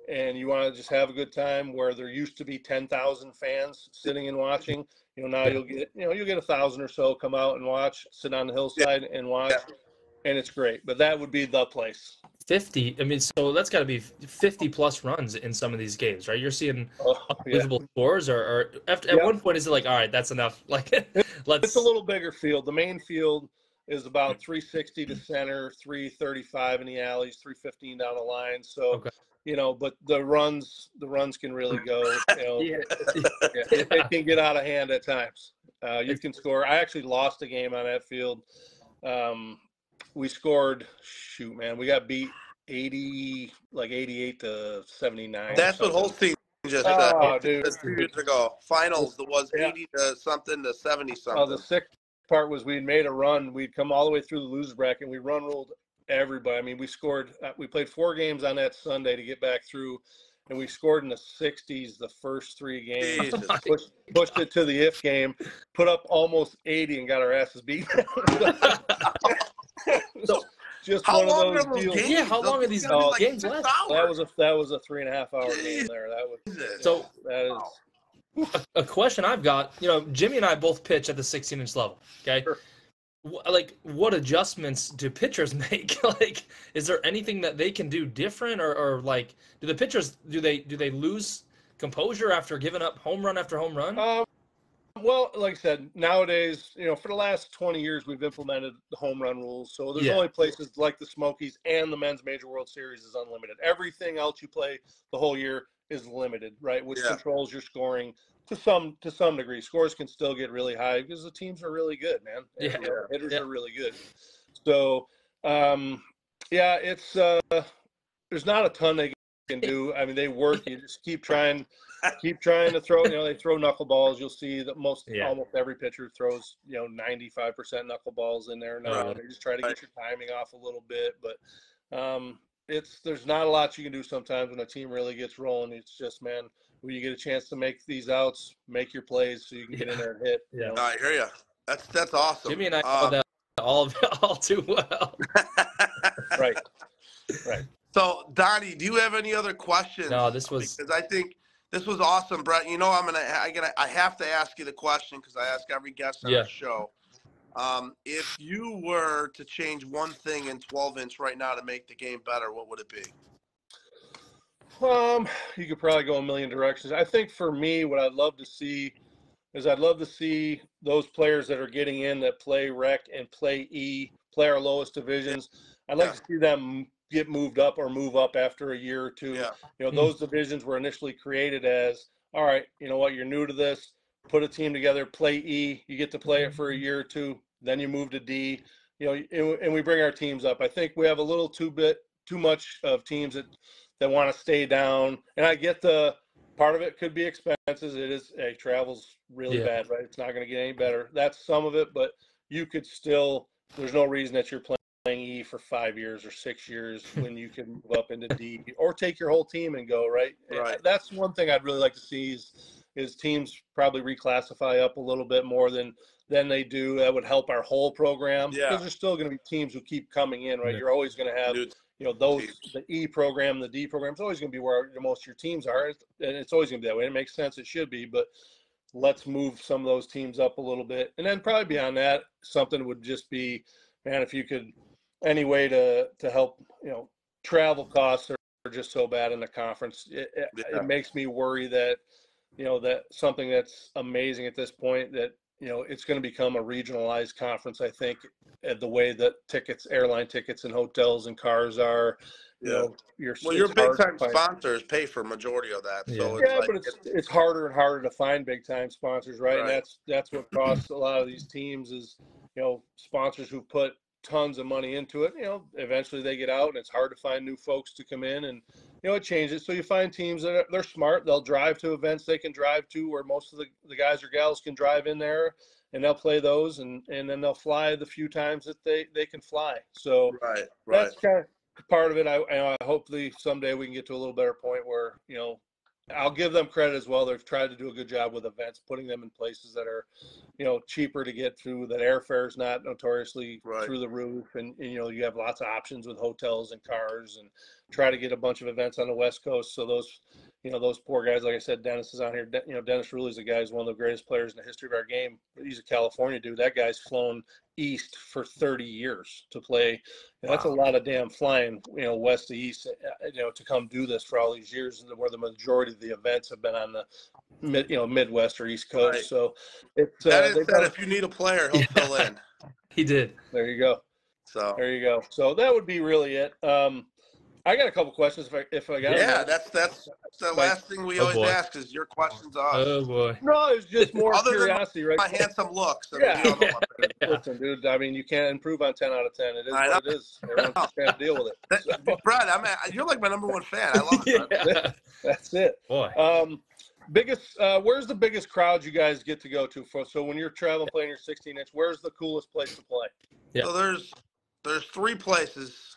And you want to just have a good time where there used to be 10,000 fans sitting and watching, now you'll get 1,000 or so come out and watch, sit on the hillside and watch, and it's great. But that would be the place. 50. I mean, so that's got to be 50 plus runs in some of these games, right? You're seeing unbelievable scores, or at one point is it like, all right, that's enough? Like, it's a little bigger field. The main field, is about 360 to center, 335 in the alleys, 315 down the line. So, okay. But the runs can really go. It can get out of hand at times. You can score. I actually lost a game on that field. We scored. Shoot, man, we got beat 88 to 79. That's what Holstein just said. Dude, 2 years ago, finals it was 80 to something to 70 something. Well, the sick part was we'd made a run. We'd come all the way through the loser bracket, and we ruled everybody. I mean, we scored. We played 4 games on that Sunday to get back through, and we scored in the 60s the first 3 games. Pushed it to the if game, put up almost 80, and got our asses beat. Just how one long of those deals. Games? Yeah, how long are these games left? That was a 3.5 hour game there. That is a question I've got. Jimmy and I both pitch at the 16-inch level. Okay. Sure. Like, what adjustments do pitchers make? Like, is there anything that they can do different, or like, do the pitchers do they lose composure after giving up home run after home run? Well, like I said, nowadays, for the last 20 years, we've implemented the home run rules. So there's only places like the Smokies and the Men's Major World Series is unlimited. Everything else you play the whole year is limited, right? Which controls your scoring to some degree. Scores can still get really high because the teams are really good, man. Hitters are really good. So, it's there's not a ton they can do. I mean, they work. You just keep trying to throw. They throw knuckleballs. You'll see that almost every pitcher throws 95% knuckleballs in there now. They just try to get your timing off a little bit, but there's not a lot you can do sometimes when a team really gets rolling. It's just, man, when you get a chance to make these outs, make your plays so you can get in there and hit. I hear you. That's awesome. Jimmy and I know that all too well. Right. So, Donnie, do you have any other questions? No, this was because I think this was awesome, Brett. I have to ask you the question because I ask every guest on the show. If you were to change one thing in 12-inch right now to make the game better, what would it be? You could probably go a million directions. I think for me, what I'd love to see those players that are getting in that play rec and play E, play our lowest divisions. I'd like to see them get moved up or move up after a year or two. Those divisions were initially created as, all right, you know what, you're new to this, put a team together, play E, you get to play it for a year or two, then you move to D, and we bring our teams up. I think we have a little too much of teams that want to stay down. And I get the part of it could be expenses. It is, travel's really bad, right? It's not going to get any better. That's some of it, but you could still, there's no reason that you're playing E for 5 years or 6 years when you can move up into D or take your whole team and go, right? That's one thing I'd really like to see is teams probably reclassify up a little bit more than they do. That would help our whole program because there's still going to be teams who keep coming in, right? You're always going to have the E program, the D program. It's always going to be where most of your teams are, and it's always going to be that way. It makes sense. It should be, but let's move some of those teams up a little bit. And then probably beyond that, something would just be, man, if you could, any way to help, travel costs are just so bad in the conference. It makes me worry that, that something that's amazing at this point that, it's going to become a regionalized conference, I think, the way that airline tickets and hotels and cars are. Your big time sponsors pay for a majority of that. So it's harder and harder to find big time sponsors, right? And that's what costs a lot of these teams is, sponsors who put tons of money into it. Eventually they get out and it's hard to find new folks to come in, and it changes. So you find teams that they're smart. They'll drive to events they can drive to where most of the guys or gals can drive in there, and they'll play those, and then they'll fly the few times that they can fly. So that's kind of part of it. I hopefully someday we can get to a little better point where, I'll give them credit as well. They've tried to do a good job with events, putting them in places that are, cheaper to get through, that airfare is not notoriously through the roof. And, you have lots of options with hotels and cars, and try to get a bunch of events on the West Coast. So those poor guys, like I said, Dennis is on here. Dennis Ruley's a guy who's one of the greatest players in the history of our game. He's a California dude. That guy's flown east for 30 years to play. That's a lot of damn flying, west to east, to come do this for all these years, where the majority of the events have been on the Midwest or East Coast. So it's that is that if you need a player, he'll fill in. He did. There you go. So there you go. So that would be really it. I got a couple questions if I got them. Yeah, that's the last thing we always ask is your questions to us. Oh boy. No, it's just more Other curiosity, than right? my handsome looks. I Yeah. mean, we all know what it is. Listen, dude. I mean, you can't improve on 10 out of 10. It is what it is. Everyone's just got to deal with it. So. Brad, you're like my number one fan. I love it. That's it. Boy. Biggest. Where's the biggest crowd you guys get to go to? So when you're traveling playing your 16-inch, where's the coolest place to play? Yeah. So there's 3 places.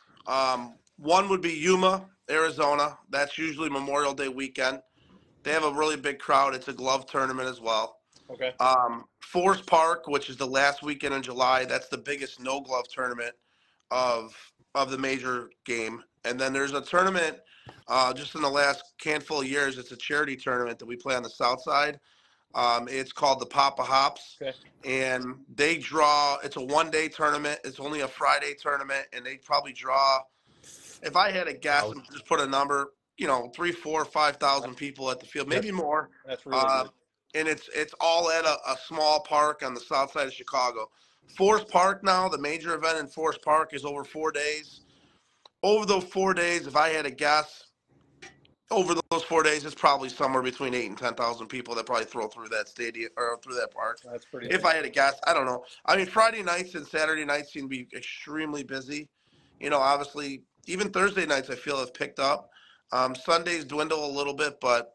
One would be Yuma, Arizona. That's usually Memorial Day weekend. They have a really big crowd. It's a glove tournament as well. Okay. Forest Park, which is the last weekend in July. That's the biggest no glove tournament of the major game. And then there's a tournament just in the last handful of years. It's a charity tournament that we play on the south side. It's called the Papa Hops. Okay. And they draw. It's a 1-day tournament. It's only a Friday tournament, and they probably draw. If I had a guess and just put a number, 3,000, 4,000, 5,000 people at the field, maybe more. That's really good. And it's all at a small park on the south side of Chicago. Forest Park now, the major event in Forest Park is over 4 days. Over those 4 days, if I had a guess, over those 4 days, it's probably somewhere between 8,000 and 10,000 people that probably throw through that stadium or through that park. That's pretty. If I had a guess, I don't know. I mean, Friday nights and Saturday nights seem to be extremely busy. Obviously, even Thursday nights I feel have picked up. Sundays dwindle a little bit, but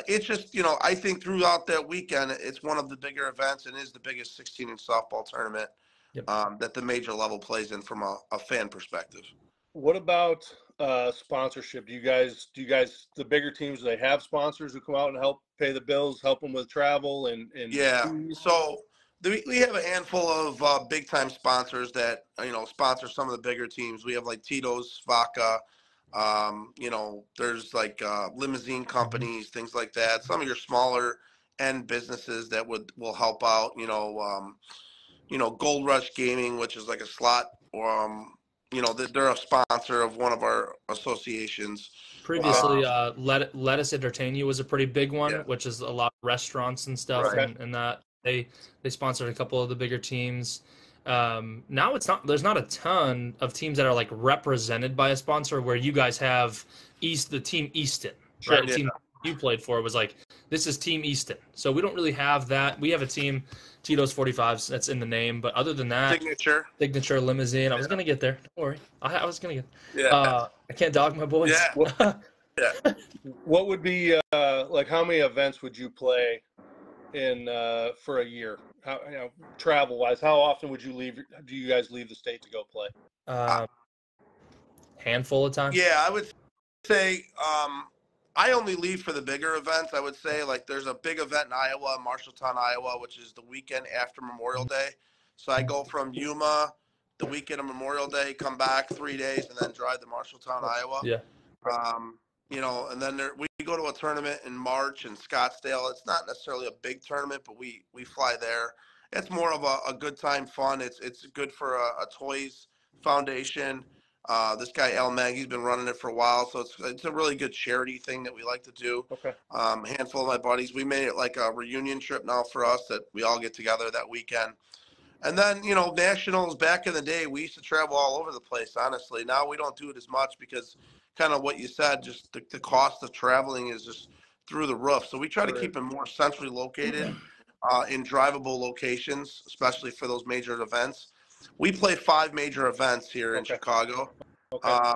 it's just, I think throughout that weekend, it's one of the bigger events and is the biggest 16-inch softball tournament that the major level plays in from a fan perspective. What about sponsorship? Do you guys, the bigger teams, do they have sponsors who come out and help pay the bills, help them with travel and Yeah. So we have a handful of big time sponsors that, sponsor some of the bigger teams. We have like Tito's Vodka. There's like limousine companies, things like that. Some of your smaller end businesses that will help out, Gold Rush Gaming, which is like a slot, or, they're a sponsor of one of our associations. Previously, Let Us Entertain You was a pretty big one, which is a lot of restaurants and stuff, Right. and that they sponsored a couple of the bigger teams. Now there's not a ton of teams that are like represented by a sponsor where you guys have the team Easton, Sure, right? The team you played for was like, this is Team Easton. So we don't really have that. We have a team, Tito's 45s, that's in the name. But other than that, Signature Limousine. I was going to get there. Don't worry. I was going to get there. I can't dog my boys. Yeah. What would be, how many events would you play in for a year? How, travel wise, how often do you guys leave the state to go play? Handful of times. Yeah, I would say I only leave for the bigger events. I would say like there's a big event in Iowa, Marshalltown, Iowa, which is the weekend after Memorial Day. So I go from Yuma the weekend of Memorial Day, come back 3 days, and then drive to Marshalltown, Iowa. Yeah. And then we go to a tournament in March in Scottsdale. It's not necessarily a big tournament, but we fly there. It's more of a good time, fun. It's good for a Toys Foundation. This guy Al Mag, he's been running it for a while, so it's a really good charity thing that we like to do. Okay. Handful of my buddies, we made it like a reunion trip now for us that we all get together that weekend. And then, nationals back in the day, we used to travel all over the place, honestly. Now we don't do it as much because kind of what you said, just the cost of traveling is just through the roof. So we try to keep it more centrally located in drivable locations, especially for those major events. We play 5 major events here in Chicago. Okay.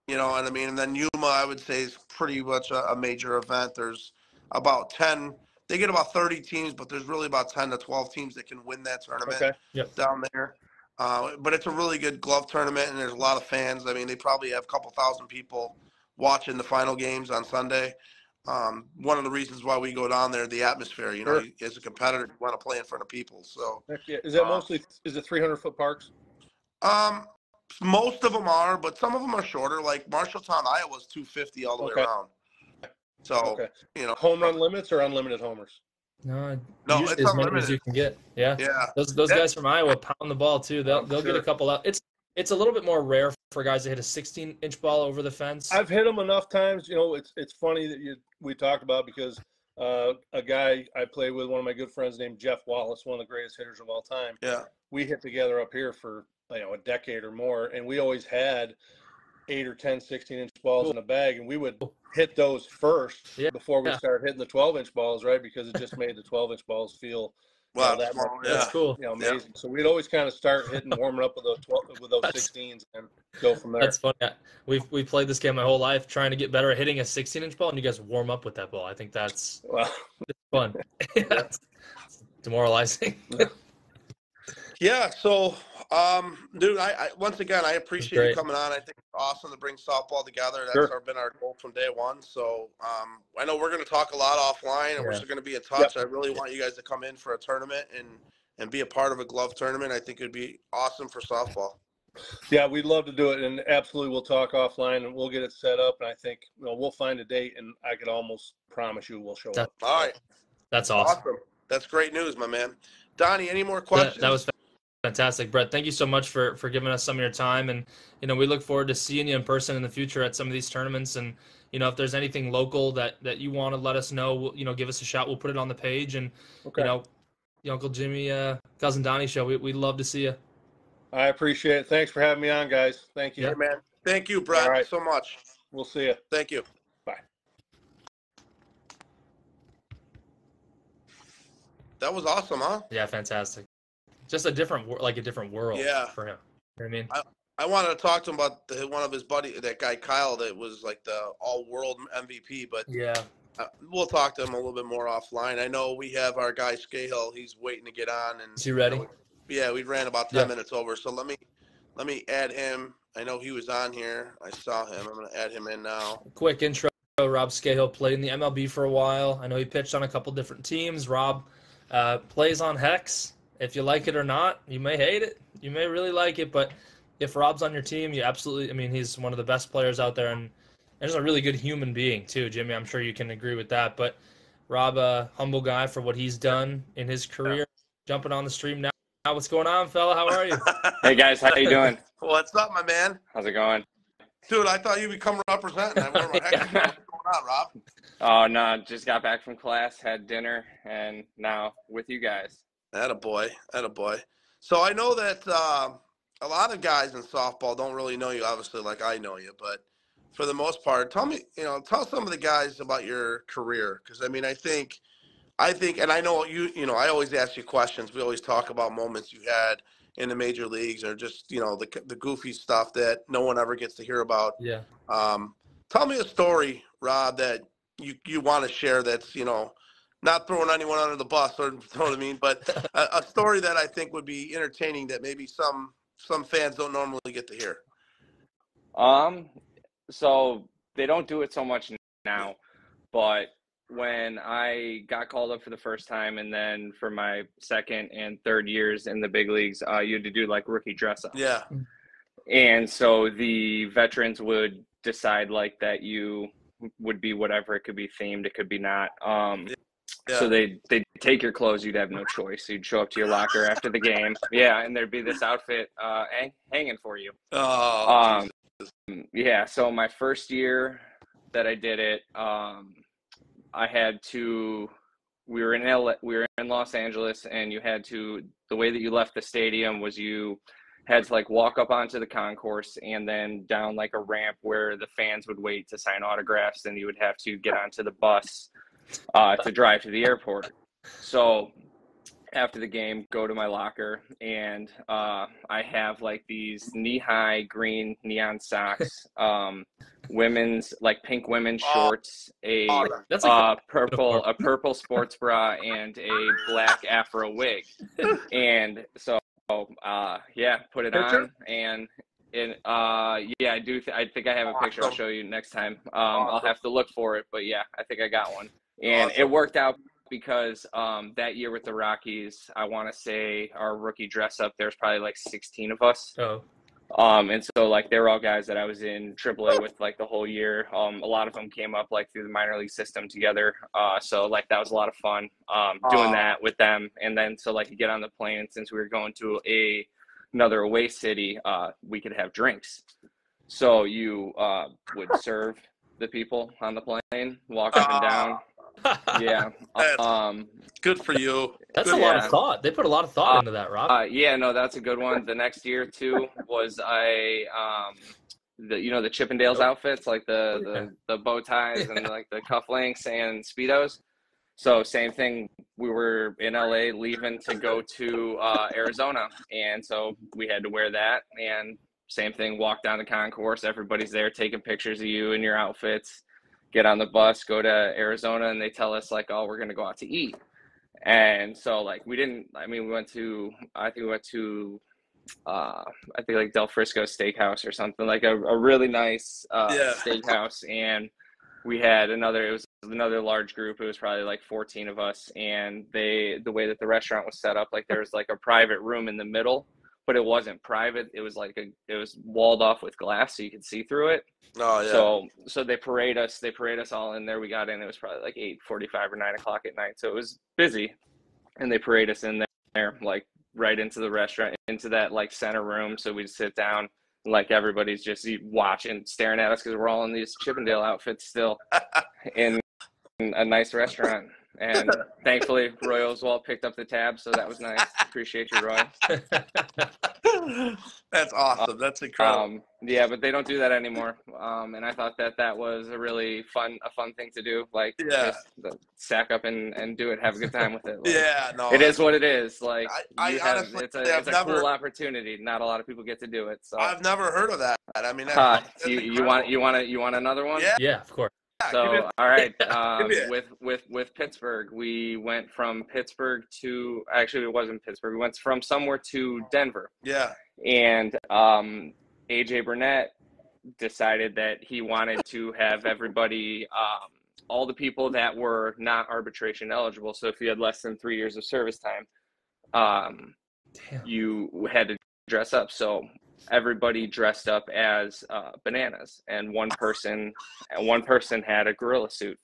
And then Yuma, I would say, is pretty much a major event. There's about 10. They get about 30 teams, but there's really about 10 to 12 teams that can win that tournament down there. But it's a really good glove tournament, and there's a lot of fans. I mean, they probably have a couple thousand people watching the final games on Sunday. One of the reasons why we go down there, the atmosphere, as a competitor, you want to play in front of people. So, is that is it 300-foot parks? Most of them are, but some of them are shorter. Like Marshalltown, Iowa is 250 all the way around. So, home run limits or unlimited homers? No, it's as many unlimited. as you can get. Yeah. Those guys from Iowa pound the ball too. They'll get a couple out. It's a little bit more rare for guys to hit a 16-inch ball over the fence. I've hit them enough times. It's funny that we talked about because a guy I played with, one of my good friends named Jeff Wallace, one of the greatest hitters of all time. Yeah. We hit together up here for, a decade or more, and we always had 8 or 10 16-inch balls in a bag, and we would hit those first before we started hitting the 12-inch balls, right? Because it just made the 12-inch balls feel that much more, that's cool. amazing. So we'd always kind of start warming up with those 16s and go from there. That's funny. We played this game my whole life, trying to get better at hitting a 16-inch ball, and you guys warm up with that ball. I think that's fun. It's demoralizing. Yeah. So, dude, I once again, I appreciate you coming on. I think it's awesome to bring softball together. That's been our goal from day one. So, I know we're going to talk a lot offline, and we're still going to be in touch. I really want you guys to come in for a tournament and be a part of a glove tournament. I think it'd be awesome for softball. Yeah, we'd love to do it, and absolutely we'll talk offline, and we'll get it set up, and I think we'll find a date, and I could almost promise you we'll show up. All right. That's awesome. That's great news, my man. Donnie, any more questions? That was fantastic, Brett. Thank you so much for giving us some of your time, and we look forward to seeing you in person in the future at some of these tournaments. And if there's anything local that you want to let us know, give us a shout. We'll put it on the page, and the Uncle Jimmy, Cousin Donnie show. We'd love to see you. I appreciate it. Thanks for having me on, guys. Thank you. Yeah, man. Thank you, Brett, so much. We'll see you. Thank you. Bye. That was awesome, huh? Yeah, fantastic. Just a different world for him. You know what I mean? I wanted to talk to him about one of his buddies, that guy Kyle, that was like the all-world MVP. But we'll talk to him a little bit more offline. I know we have our guy Scahill. He's waiting to get on. And is he ready? We ran about 10 minutes over. So let me add him. I know he was on here. I saw him. I'm going to add him in now. Quick intro. Rob Scahill played in the MLB for a while. I know he pitched on a couple different teams. Rob plays on Hex. If you like it or not, you may hate it. You may really like it. But if Rob's on your team, you absolutely, he's one of the best players out there. And just a really good human being, too, Jimmy. I'm sure you can agree with that. But Rob, a humble guy for what he's done in his career, jumping on the stream now. What's going on, fella? How are you? Hey, guys. How you doing? What's up, my man? How's it going? Dude, I thought you'd become representing. I wonder What's going on, Rob? Oh, no. Just got back from class, had dinner, and now with you guys. Attaboy. So I know that a lot of guys in softball don't really know you, obviously, like I know you. But for the most part, tell some of the guys about your career. Because, I think, and I know I always ask you questions. We always talk about moments you had in the major leagues, or just, the goofy stuff that no one ever gets to hear about. Yeah. Tell me a story, Rob, that you want to share that's, not throwing anyone under the bus, or, you know what I mean? But a story that I think would be entertaining that maybe some fans don't normally get to hear. So they don't do it so much now, but when I got called up for the first time, and then for my second and third years in the big leagues, you had to do like rookie dress up. Yeah. And so the veterans would decide like that you would be whatever. It could be themed, it could be not. So they'd take your clothes. You'd have no choice. You'd show up to your locker after the game. Yeah, and there'd be this outfit hanging for you. Oh. Yeah. So my first year that I did it, I had to. We were in Los Angeles, and you had to. The way that you left the stadium was you had to like walk up onto the concourse and then down like a ramp where the fans would wait to sign autographs, and you would have to get onto the bus to drive to the airport. So after the game, go to my locker, and I have like these knee-high green neon socks, women's like pink women's shorts, a purple sports bra, and a black afro wig. And so put it on, and I do. I think I have a picture. I'll show you next time. I'll have to look for it, but yeah, I think I got one. And it worked out because that year with the Rockies, I want to say our rookie dress up, there's probably like 16 of us. Oh. And so like they were all guys that I was in AAA with like the whole year. A lot of them came up like through the minor league system together. So like that was a lot of fun doing that with them. And then so like you get on the plane, and since we were going to another away city, we could have drinks. So you would serve the people on the plane, walk up and down. Yeah. Good for you. That's good a lot of thought. They put a lot of thought into that, Rob. Yeah, no, that's a good one. The next year too was the Chippendales outfits, like the bow ties and like the cufflinks and Speedos. So same thing. We were in LA leaving to go to Arizona, and so we had to wear that. And same thing. Walk down the concourse. Everybody's there taking pictures of you in your outfits. Get on the bus, go to Arizona, and they tell us like, "Oh, we're gonna go out to eat." And so like we didn't. I mean, we went to like Del Frisco Steakhouse or something, like a really nice steakhouse. And we had it was another large group. It was probably like 14 of us. And the way that the restaurant was set up, like there was like a private room in the middle, but it wasn't private. It was like it was walled off with glass so you could see through it. Oh yeah. So they parade us all in there. We got in, it was probably like 8:45 or 9 o'clock at night. So it was busy. And they parade us in there, like right into the restaurant, into that like center room. So we'd sit down, like everybody's just watching, staring at us because we're all in these Chippendale outfits still in a nice restaurant. And thankfully, Roy Oswald picked up the tab, so that was nice. Appreciate you, Roy. That's awesome. That's incredible. Yeah, but they don't do that anymore. And I thought that was a really fun thing to do. Like, just stack up and do it. Have a good time with it. Like, it is what it is. Like, honestly, it's a cool opportunity. Not a lot of people get to do it. So I've never heard of that. I mean, you want another one? Yeah, of course. So, all right, with Pittsburgh, we went from Pittsburgh to, actually it wasn't Pittsburgh, we went from somewhere to Denver. Yeah. And AJ Burnett decided that he wanted to have everybody, all the people that were not arbitration eligible. So if you had less than 3 years of service time, you had to dress up. So everybody dressed up as bananas, and one person had a gorilla suit.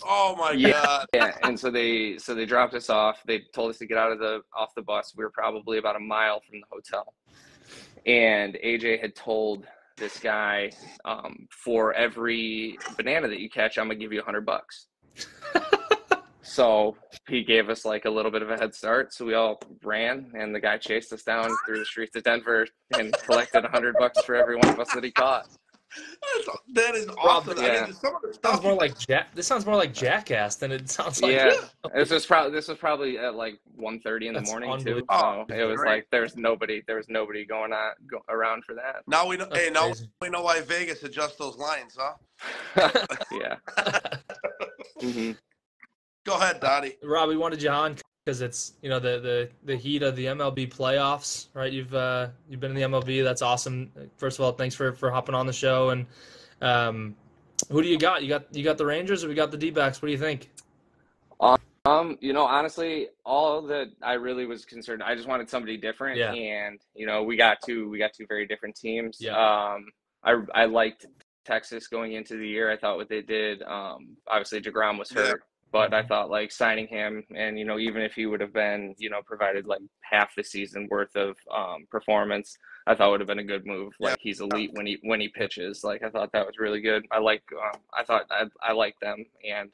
Oh my God. Yeah. And so they dropped us off. They told us to get off the bus. We were probably about a mile from the hotel. And AJ had told this guy, for every banana that you catch, I'm gonna give you $100. So he gave us like a little bit of a head start. So we all ran, and the guy chased us down through the streets of Denver and collected $100 for every one of us that he caught. That is awesome. Yeah. I mean, This sounds more like Jackass than it sounds like. Yeah, this was probably at like 1:30 in the morning too. So it was like there was nobody going around for that. Now we know. Hey, now we know why Vegas adjusts those lines, huh? Yeah. Mm-hmm. Go ahead, Donnie. Rob, we wanted you on because it's the heat of the MLB playoffs, right? You've been in the MLB. That's awesome. First of all, thanks for hopping on the show. And who do you got? You got the Rangers, or we got the D-backs? What do you think? Honestly, all that I really was concerned, I just wanted somebody different. Yeah. And we got two very different teams. Yeah. I liked Texas going into the year. I thought what they did. Obviously, DeGrom was hurt. But I thought like signing him, and even if he would have been provided like half the season worth of performance, I thought would have been a good move. Like he's elite when he pitches. Like I thought that was really good. I like them, and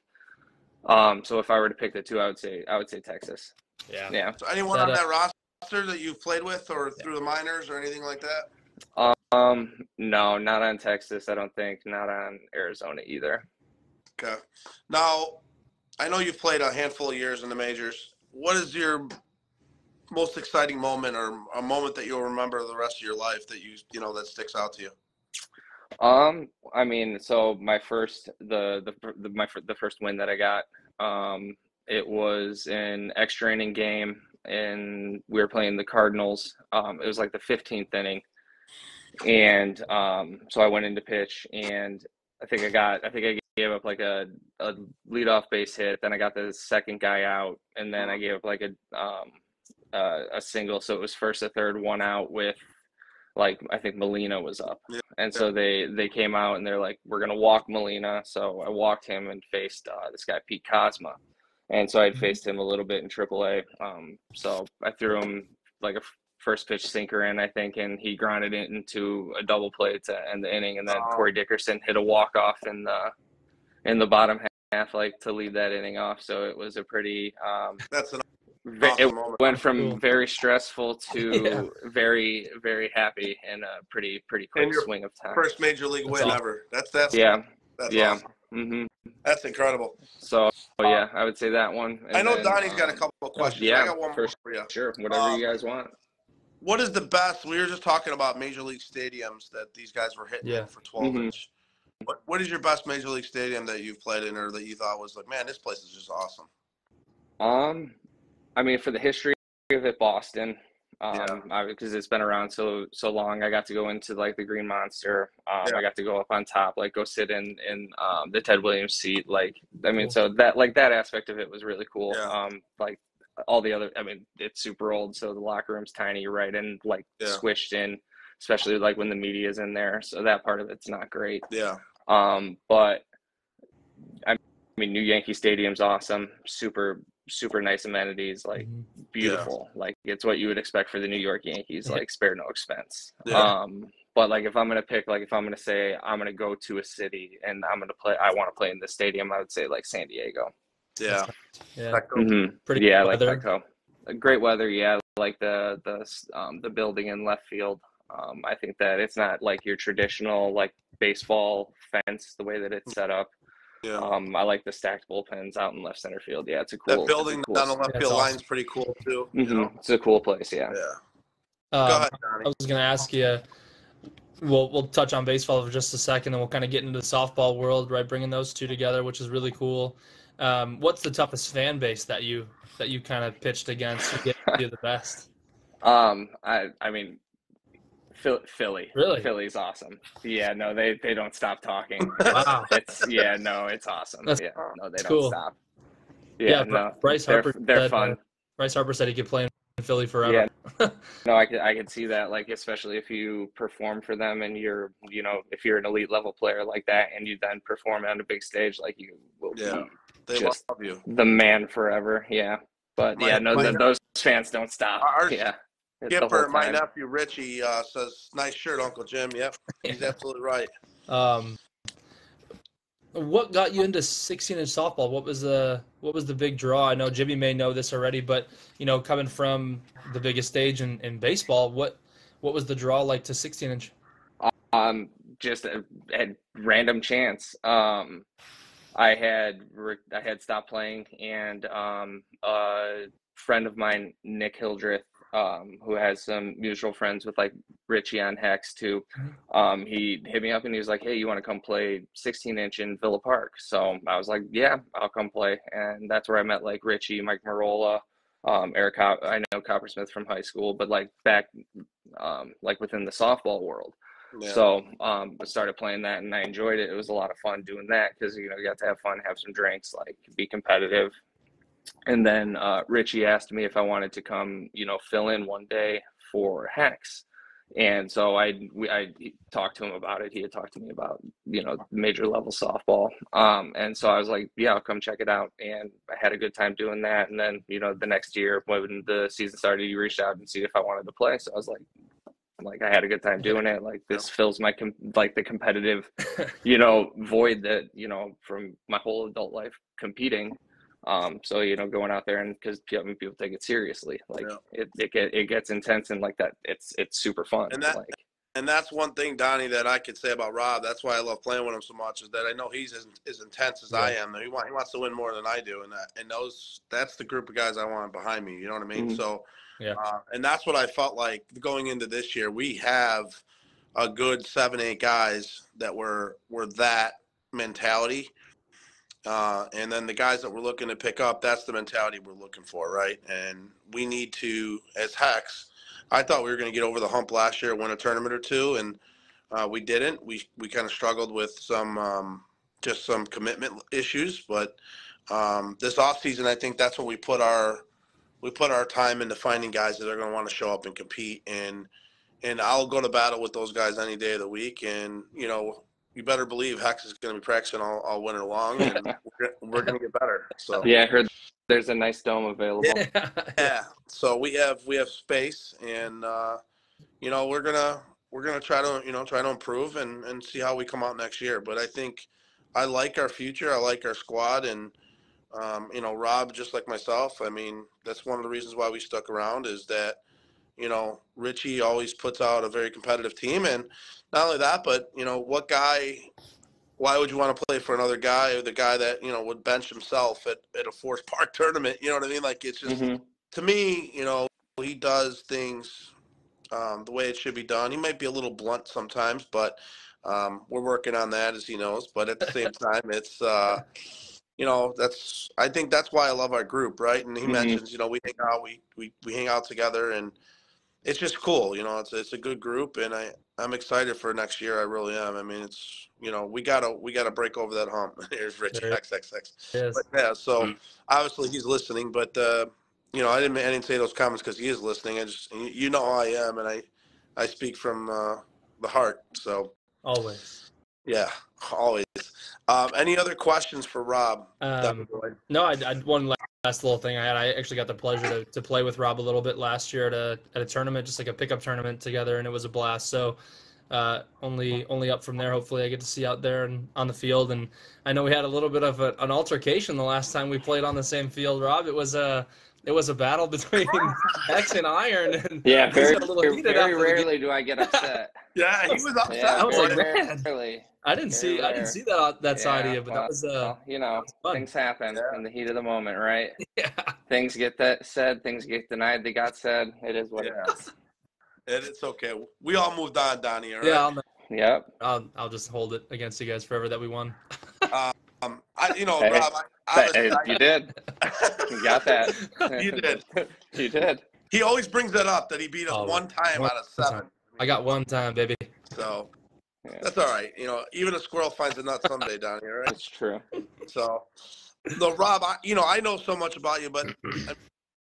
so if I were to pick the two, I would say Texas. Yeah. So anyone on that roster that you've played with or through the minors or anything like that? No, not on Texas. I don't think. Not on Arizona either. Okay. Now, I know you've played a handful of years in the majors. What is your most exciting moment, or a moment that you'll remember the rest of your life that that sticks out to you? I mean, so my first the first win that I got, it was an extra inning game, and we were playing the Cardinals. It was like the 15th inning, and so I went into pitch, and I think I gave up like a leadoff base hit. Then I got the second guy out, and then I gave up like a single. So it was first to third, one out with like, I think Molina was up. Yeah. And so they came out and they're like, we're going to walk Molina. So I walked him and faced this guy, Pete Cosma. And so I'd faced him a little bit in AAA. So I threw him like a first pitch sinker in, I think, and he grounded it into a double play to end the inning. And then Corey Dickerson hit a walk-off in the bottom half, like to lead that inning off. So it was a pretty that's an it awesome moment. went from very stressful to very, very happy in a pretty quick swing of time. First major league win awesome. ever. That's yeah. awesome. Mm-hmm. That's incredible. So yeah, I would say that one. And I know Donnie's got a couple of questions. Yeah, I got one more for you. Sure, whatever you guys want. What is the best? We were just talking about major league stadiums that these guys were hitting in for 12 inch. What is your best major league stadium that you've played in, or that you thought was like, man, this place is just awesome? I mean, for the history of it, Boston. Because it's been around so long. I got to go into like the Green Monster. I got to go up on top, like go sit in the Ted Williams seat. Like, I mean, so that aspect of it was really cool. Like all the other, I mean, it's super old, so the locker room's tiny, right, and like squished in, especially like when the media's in there. So that part of it's not great. Yeah. But I mean, new Yankee Stadium's awesome. Super nice amenities, like beautiful. Like it's what you would expect for the New York Yankees, like spare no expense. But like if I'm gonna pick, like if I'm gonna say I'm gonna go to a city and I want to play in this stadium, I would say like San Diego. Yeah. Pretty good like weather. Petco. Great weather, like the building in left field. I think that it's not like your traditional like baseball fence the way that it's set up. Yeah. I like the stacked bullpens out in left center field. Yeah, it's a cool. That building down the left field line's pretty cool too. You know? It's a cool place. Yeah. Yeah. Go ahead, Donnie. I was going to ask you. We'll touch on baseball for just a second, and we'll kind of get into the softball world, right? Bringing those two together, which is really cool. What's the toughest fan base that you kind of pitched against to get you the best? I mean, Philly. Really? Philly's awesome. Yeah, no, they don't stop talking. Wow. It's awesome. They don't cool. stop. Yeah, Bryce Harper. They're fun. Bryce Harper said he could play in Philly forever. Yeah. No, I could see that. Like, especially if you perform for them and you're, if you're an elite level player like that, and you then perform on a big stage, like you will be they just love you. The man forever. Yeah. But those fans don't stop. Skipper, my nephew Richie says, "Nice shirt, Uncle Jim." Yep, he's absolutely right. What got you into 16-inch softball? What was the big draw? I know Jimmy may know this already, but coming from the biggest stage in baseball, what was the draw like to 16-inch? Just a random chance. I had stopped playing, and a friend of mine, Nick Hildreth, who has some mutual friends with like Richie on Hex too. He hit me up and he was like, "Hey, you want to come play 16-inch in Villa Park?" So I was like, "Yeah, I'll come play." And that's where I met like Richie, Mike Marola, Eric. I know Coppersmith from high school, but like back, like within the softball world. Yeah. So I started playing that and I enjoyed it. It was a lot of fun doing that because you got to have fun, have some drinks, like be competitive. And then Richie asked me if I wanted to come, fill in one day for Hex. And so I talked to him about it. He had talked to me about, major level softball. And so I was like, yeah, I'll come check it out. And I had a good time doing that. And then, the next year when the season started, he reached out and see if I wanted to play. So I was like I had a good time doing it. Like this fills my, the competitive, void that, from my whole adult life competing. So going out there and because people take it seriously, like it gets intense and like that it's super fun. And that's one thing, Donnie, that I could say about Rob. That's why I love playing with him so much, is that I know he's as intense as I am. He wants to win more than I do, and that's the group of guys I want behind me. You know what I mean? Mm-hmm. So and that's what I felt like going into this year. We have a good 7-8 guys that were that mentality. And then the guys that we're looking to pick up, that's the mentality we're looking for, right? And we need to, as Hex, I thought we were going to get over the hump last year, win a tournament or two, and we didn't. We kind of struggled with some commitment issues, but this offseason, I think that's when we put our time into finding guys that are going to want to show up and compete, and I'll go to battle with those guys any day of the week, and you better believe Hex is going to be practicing all winter long, and we're going to get better. So yeah, I heard there's a nice dome available. Yeah. So we have space, and we're gonna try to improve and see how we come out next year. But I think I like our future. I like our squad, and you know, Rob, just like myself. I mean, that's one of the reasons why we stuck around is that, you know, Richie always puts out a very competitive team, and not only that, but you know, why would you want to play for another guy, or the guy that, you know, would bench himself at a Forest Park tournament? You know what I mean? Like, it's just, to me, you know, he does things the way it should be done. He might be a little blunt sometimes, but we're working on that, as he knows. But at the same time, it's you know, I think that's why I love our group, right? And he mentions, you know, we hang out, we hang out together, and it's just cool. You know, it's a good group, and I'm excited for next year. I really am. I mean, it's, you know, we gotta break over that hump. Here's Richie XXX. Yes. But yeah, so obviously he's listening, but you know, I didn't say those comments because he is listening. I just, you know how I am, and I speak from the heart. So always. Yeah, always. Any other questions for Rob? No, I one last little thing I had. I actually got the pleasure to play with Rob a little bit last year at a tournament, just like a pickup tournament together, and it was a blast. So only up from there. Hopefully, I get to see out there and on the field. And I know we had a little bit of an altercation the last time we played on the same field, Rob. It was a battle between X and Iron. And yeah, very rarely do I get upset. Yeah, he was upset. I was like, man, I didn't see that side of you, but well, that was you know, things happen in the heat of the moment, right? Yeah. Things get said, things get denied, they got said. It is what it is. And it's okay. We all moved on, Donnie, all right? Yeah, I'll just hold it against you guys forever that we won. You know, Rob, you did. You got that. You did. You did. He always brings that up, that he beat us one time out of 7. I got one time, baby. So that's all right. You know, even a squirrel finds a nut someday, Donnie, all right? That's true. So, Rob, I know so much about you, but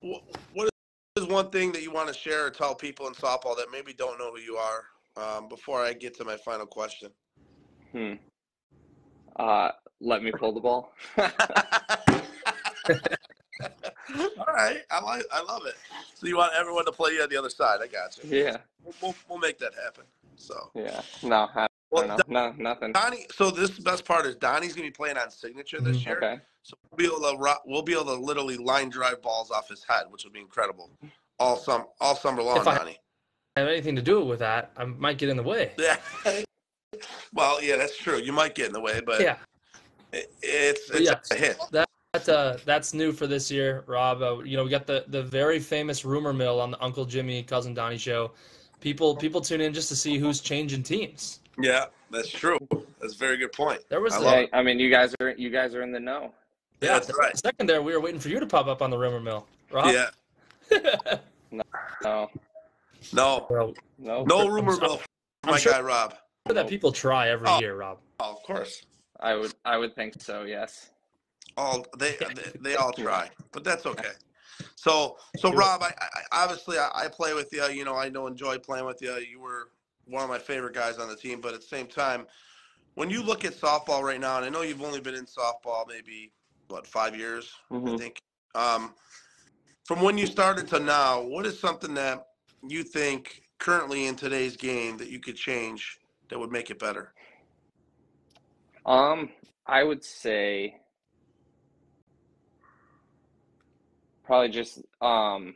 what is one thing that you want to share or tell people in softball that maybe don't know who you are, before I get to my final question? Let me pull the ball. All right, I love it. So you want everyone to play you on the other side? I got you. Yeah, we'll make that happen. So yeah, no, I don't know. No, nothing. Donnie. So this the best part is Donnie's gonna be playing on signature this year. Okay. So we'll be able to literally line drive balls off his head, which will be incredible. All summer long, Donnie. If I have anything to do with that, I might get in the way. Yeah. Well, yeah, that's true. You might get in the way, but yeah, it's a hit. That's new for this year, Rob. You know, we got the very famous rumor mill on the Uncle Jimmy, Cousin Donnie show. People tune in just to see who's changing teams. Yeah, that's true. That's a very good point. I mean, you guys are in the know. Yeah, that's right. Second there, we were waiting for you to pop up on the rumor mill, Rob. Yeah. No rumor mill. My guy Rob. That people try every year, Rob. Oh, of course. I would think so. Yes. They all try, but that's okay. So Rob, I obviously play with you. You know, enjoy playing with you. You were one of my favorite guys on the team, but at the same time, when you look at softball right now, and I know you've only been in softball maybe 5 years, I think. From when you started to now, what is something that you think currently in today's game that you could change that would make it better? I would say probably just the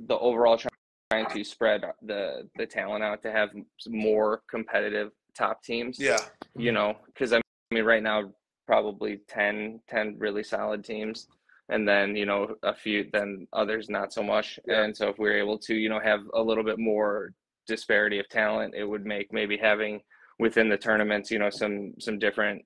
overall trying to spread the talent out to have more competitive top teams. Yeah. You know, because I mean, right now probably 10 really solid teams, and then, you know, a few, then others not so much. Yeah. And so if we're able to, you know, have a little bit more disparity of talent, it would make maybe having within the tournaments, you know, some different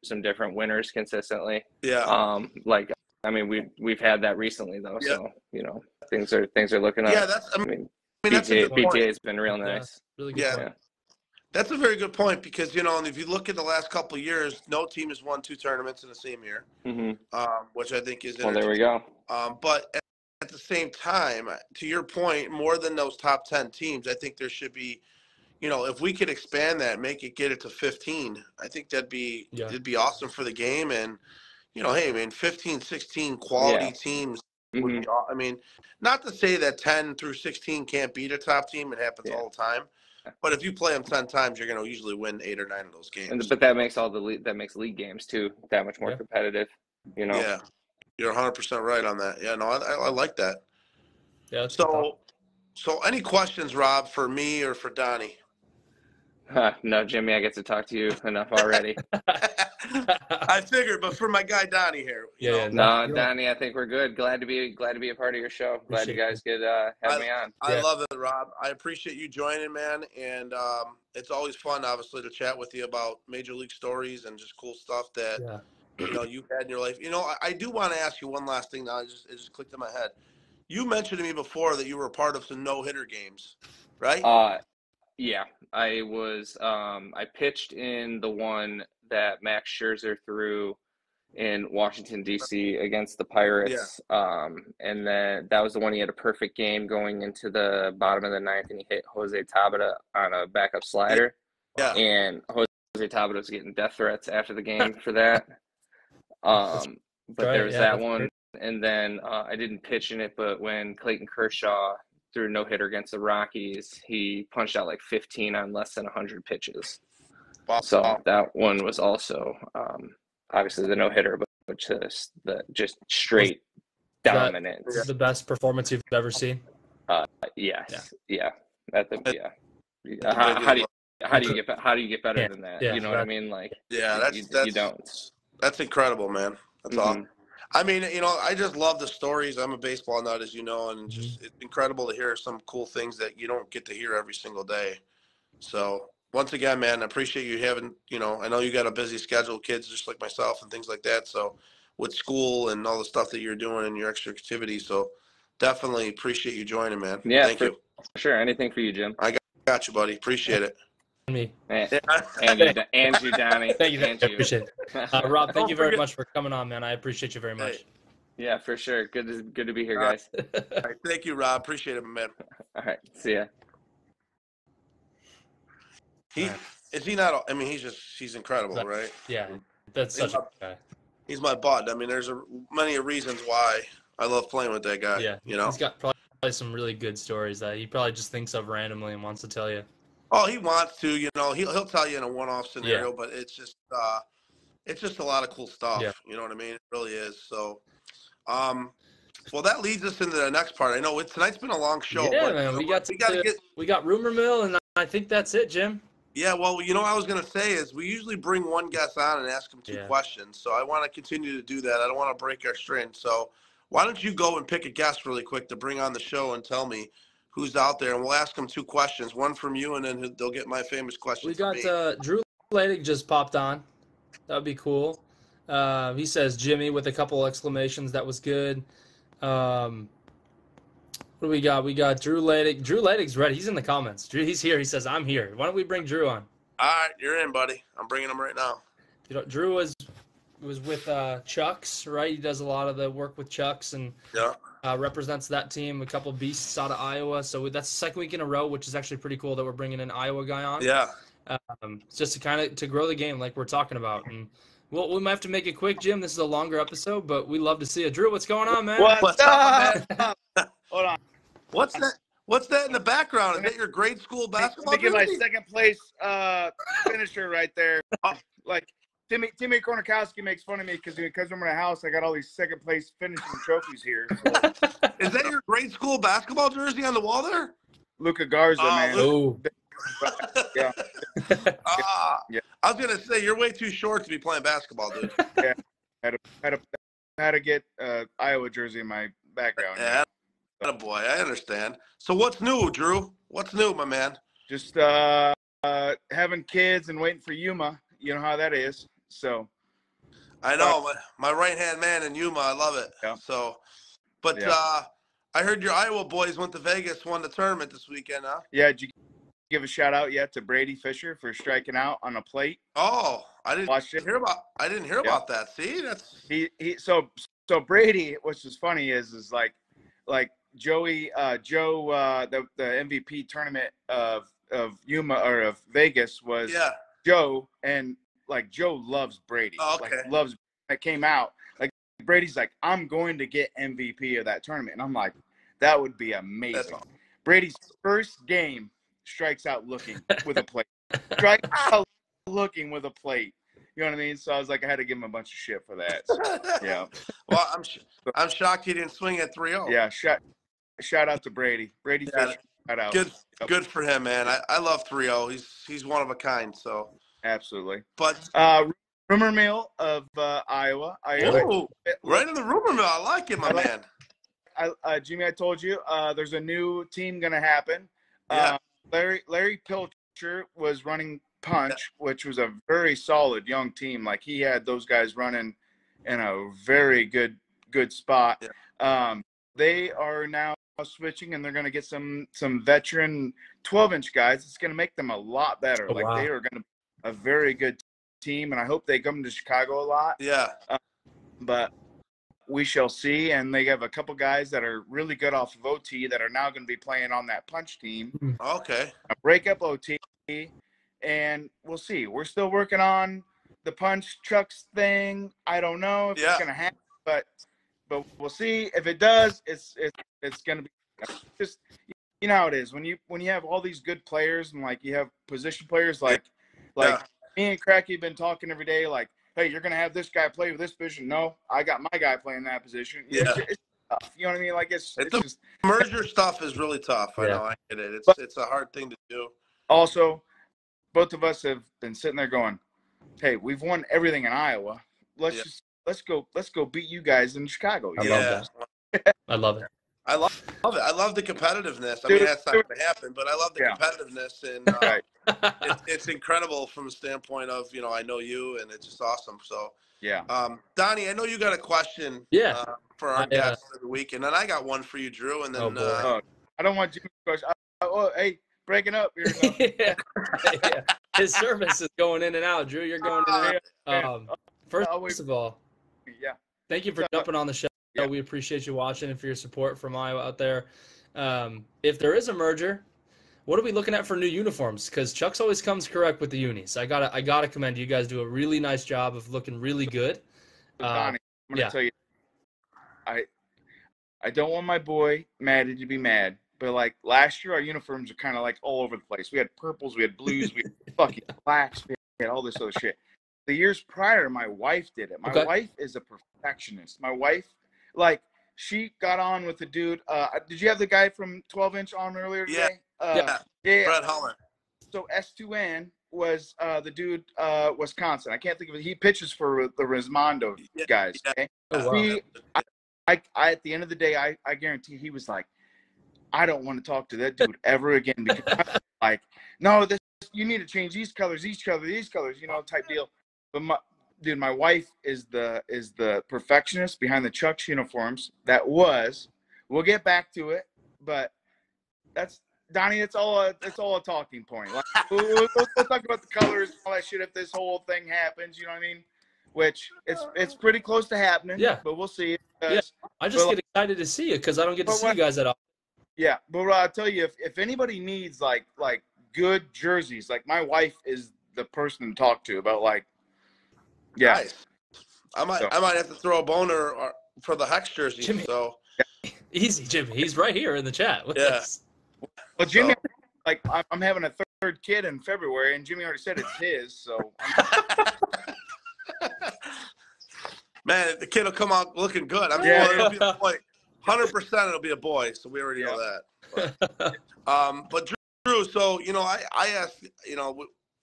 winners consistently. Yeah. Like, I mean, we've had that recently though. Yeah. So, you know, things are looking up. Yeah, I mean that's a good point. PTA has been real nice. Really good point. That's a very good point, because, you know, and if you look at the last couple of years, no team has won 2 tournaments in the same year, which I think is well, there we go. But at the same time, to your point, more than those top 10 teams, I think there should be, you know, if we could expand that, get it to 15, I think it'd be awesome for the game. And, you know, hey, I mean, 15, 16 quality teams would be, I mean, not to say that 10 through 16 can't beat a top team. It happens all the time. But if you play them 10 times, you're going to usually win 8 or 9 of those games. But that makes league games too that much more competitive. Yeah, you're 100% right on that. Yeah, no, I like that. Yeah. So any questions, Rob, for me or for Donnie? No, Jimmy, I get to talk to you enough already. I figured, but for my guy Donnie here, you know. No, Donnie, I think we're good. Glad to be a part of your show. Glad you guys could have me on. I love it, Rob. I appreciate you joining, man, and it's always fun, obviously, to chat with you about major league stories and just cool stuff that you know you've had in your life. You know, I do want to ask you one last thing. Now, it just clicked in my head. You mentioned to me before that you were a part of some no-hitter games, right? Yeah, I was. I pitched in the one that Max Scherzer threw in Washington D.C. against the Pirates. And then that was the one he had a perfect game going into the bottom of the ninth, and he hit Jose Tabata on a backup slider. Yeah. And Jose Tabata was getting death threats after the game for that. But there was that one. And then I didn't pitch in it, but when Clayton Kershaw threw a no-hitter against the Rockies, he punched out like 15 on less than 100 pitches. Wow. So that one was also obviously the no-hitter, but just straight dominance. Is that the best performance you've ever seen? Yes. Yeah. How do you get better than that? You know what I mean? Like, you don't. That's incredible, man. That's awesome. I mean, you know, I just love the stories. I'm a baseball nut, as you know, and just it's incredible to hear some cool things that you don't get to hear every single day. So once again, man, I appreciate you having, you know, I know you got a busy schedule, kids just like myself and things like that. So with school and all the stuff that you're doing and your extra activities. So definitely appreciate you joining, man. Yeah, Thank you. Sure. Anything for you, Jim. I got you, buddy. Appreciate it. Me. And you, Donnie. Thank you. I appreciate it. Rob, thank you very much for coming on, man. I appreciate you very much. Hey. Yeah, for sure. Good to be here, guys. All right. Thank you, Rob. Appreciate it, man. All right. See ya. Is he not? I mean, he's incredible, right? Yeah, that's such a good guy. He's my bud. I mean, there's many reasons why I love playing with that guy. Yeah, you know, he's got probably some really good stories that he probably just thinks of randomly and wants to tell you. Oh, he wants to. You know, he'll tell you in a one-off scenario, but it's just a lot of cool stuff. Yeah. You know what I mean? It really is. So, well, that leads us into the next part. I know tonight's been a long show. Yeah, but, man. You know, we got Rumor Mill, and I think that's it, Jim. Yeah, well, you know what I was going to say is we usually bring one guest on and ask him two questions. So I want to continue to do that. I don't want to break our string. So why don't you go and pick a guest really quick to bring on the show and tell me who's out there, and we'll ask them two questions, one from you, and then they'll get my famous question. We got Drew Ledig just popped on. That would be cool. He says Jimmy with a couple exclamations. That was good. What do we got? We got Drew Ledig. Drew Ledig's ready. He's in the comments. Drew, he's here. He says, I'm here. Why don't we bring Drew on? All right, you're in, buddy. I'm bringing him right now. You know, Drew was with Chucks, right? He does a lot of the work with Chucks and represents that team. A couple beasts out of Iowa. So that's the second week in a row, which is actually pretty cool that we're bringing an Iowa guy on. Yeah. Just to grow the game like we're talking about. And we might have to make it quick, Jim. This is a longer episode, but we love to see it. Drew, what's going on, man? What's up, man? Hold on. What's that? What's that in the background? Is that your grade school basketball? Give my second place finisher right there. Like Timmy Kornikowski makes fun of me because I'm in a house. I got all these second place finishing trophies here. So. Is that your grade school basketball jersey on the wall there? Luka Garza, man. Oh. Yeah. I was gonna say you're way too short to be playing basketball, dude. Yeah. Had to get Iowa jersey in my background. Yeah. Boy, I understand. So what's new, Drew? What's new, my man? Just having kids and waiting for Yuma. You know how that is. So I know my right-hand man in Yuma. I love it. Yeah. So, but I heard your Iowa boys went to Vegas, won the tournament this weekend, huh? Yeah. Did you give a shout out yet to Brady Fisher for striking out on a plate? Oh, I didn't hear about that. See, that's so Brady. What's just funny is like Joe, the MVP tournament of Yuma or of Vegas was Joe, and like Joe loves Brady. Oh, okay. Like loves. That came out like Brady's like, I'm going to get MVP of that tournament, and I'm like, that would be amazing. Brady's first game strikes out looking with a plate. Strikes out looking with a plate. You know what I mean? So I was like, I had to give him a bunch of shit for that. So, yeah. Well, I'm shocked he didn't swing at 3-0. Yeah. Shout out to Brady. Brady Fisher. Shout out. Good for him, man. I love 3-0. He's one of a kind. So absolutely. But rumor mill of Iowa. Oh, right in the rumor mill. I like it, my man. Jimmy, I told you there's a new team going to happen. Yeah. Larry Pilcher was running Punch, which was a very solid young team. Like he had those guys running in a very good spot. Yeah. They are now switching, and they're going to get some veteran 12-inch guys. It's going to make them a lot better. Oh, wow. They are going to be a very good team, and I hope they come to Chicago a lot. Yeah. But we shall see. And they have a couple guys that are really good off of OT that are now going to be playing on that Punch team. Okay. A breakup OT, and we'll see. We're still working on the Punch Trucks thing. I don't know if it's going to happen, but we'll see. If it does, it's going to be just, you know how it is when you have all these good players and like you have position players like me and Cracky have been talking every day, like, hey, you're going to have this guy play with this position. No, I got my guy playing that position. Yeah. It's tough. You know what I mean? Like it's just merger stuff is really tough. I know. I get it. It's a hard thing to do. Also, both of us have been sitting there going, hey, we've won everything in Iowa. Let's go beat you guys in Chicago. I love that. I love it. I love it. I love the competitiveness. I mean, that's not going to happen, but I love the competitiveness, and it's incredible from the standpoint of, I know you, and it's just awesome. So, Donnie, I know you got a question for our guest of the week, and then I got one for you, Drew, and then I don't want Jimmy's question. Hey, breaking up here. His service is going in and out. Drew, you're going in and out. First of all, thank you for jumping on the show. Yeah. We appreciate you watching and for your support from Iowa out there. If there is a merger, what are we looking at for new uniforms? Because Chuck's always comes correct with the unis. I gotta commend you. You guys do a really nice job of looking really good. Donnie, I'm gonna tell you, I don't want my boy Maddie to be mad, but like last year our uniforms are kind of like all over the place. We had purples, we had blues, we had fucking blacks, we had all this other shit. The years prior, my wife did it. My wife is a perfectionist. My wife. Like, she got on with the dude. Did you have the guy from 12-inch on earlier today? Yeah. Brett Helmer. So S2N was the dude, Wisconsin. I can't think of it. He pitches for the Rismondo guys. Okay? Oh, wow. I at the end of the day, I guarantee he was like, I don't want to talk to that dude ever again because I'm like, no, you need to change these colors, type deal. But my wife is the perfectionist behind the Chuck's uniforms. We'll get back to it, but that's Donnie. It's all a talking point. Like, we'll talk about the colors and all that shit if this whole thing happens. You know what I mean? Which it's pretty close to happening. Yeah, but we'll see. I just get excited to see it because I don't get to see you guys at all. Yeah, but I'll tell you, if anybody needs like good jerseys, like my wife is the person to talk to about like. Yeah, nice. I might have to throw a boner for the Hex jersey. Jimmy. So easy, Jimmy. He's right here in the chat with us. Well, Jimmy, like I'm having a third kid in February, and Jimmy already said it's his. So, man, the kid will come out looking good. I mean, it'll be a boy. 100%, it'll be a boy. So we already know that. But Drew, so I asked,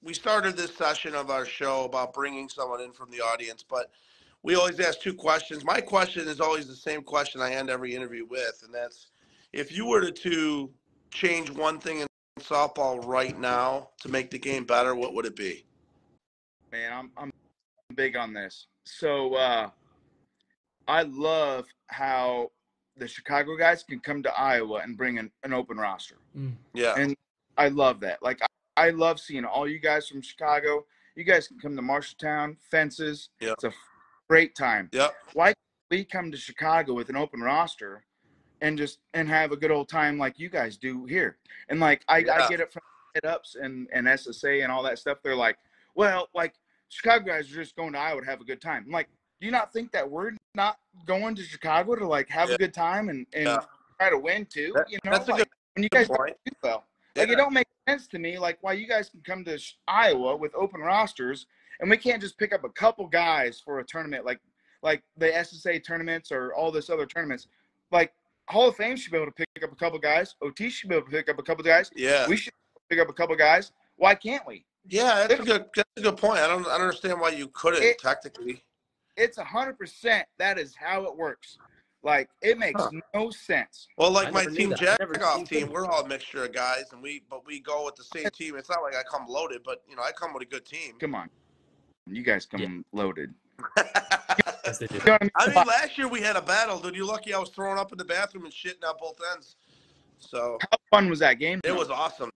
we started this session of our show about bringing someone in from the audience, but we always ask two questions. My question is always the same question I end every interview with, and that's if you were to change one thing in softball right now to make the game better, what would it be? Man, I'm big on this. So I love how the Chicago guys can come to Iowa and bring an open roster. Yeah. And I love that. Like, I love seeing all you guys from Chicago. You guys can come to Marshalltown, Fences. Yep. It's a great time. Yep. Why can't we come to Chicago with an open roster and have a good old time like you guys do here? And like I get it from hit-ups and SSA and all that stuff. They're like, well, like Chicago guys are just going to Iowa to have a good time. I'm like, do you not think that we're not going to Chicago to like have a good time and try to win too? That's a good when you guys point. do well. Like, it don't make sense to me, like, why you guys can come to Iowa with open rosters and we can't just pick up a couple guys for a tournament like the SSA tournaments or all this other tournaments. Like, Hall of Fame should be able to pick up a couple guys. OT should be able to pick up a couple guys. Yeah. We should pick up a couple guys. Why can't we? Yeah, that's a good point. I don't understand why you couldn't technically. It's 100%. That is how it works. Like, it makes no sense. Well, like my team Jagoff team, we're all a mixture of guys, and we go with the same team. It's not like I come loaded, but I come with a good team. Come on, you guys come loaded. Yes, they do. I mean, last year we had a battle, dude. You're lucky I was throwing up in the bathroom and shitting out both ends. So how fun was that game? It was awesome,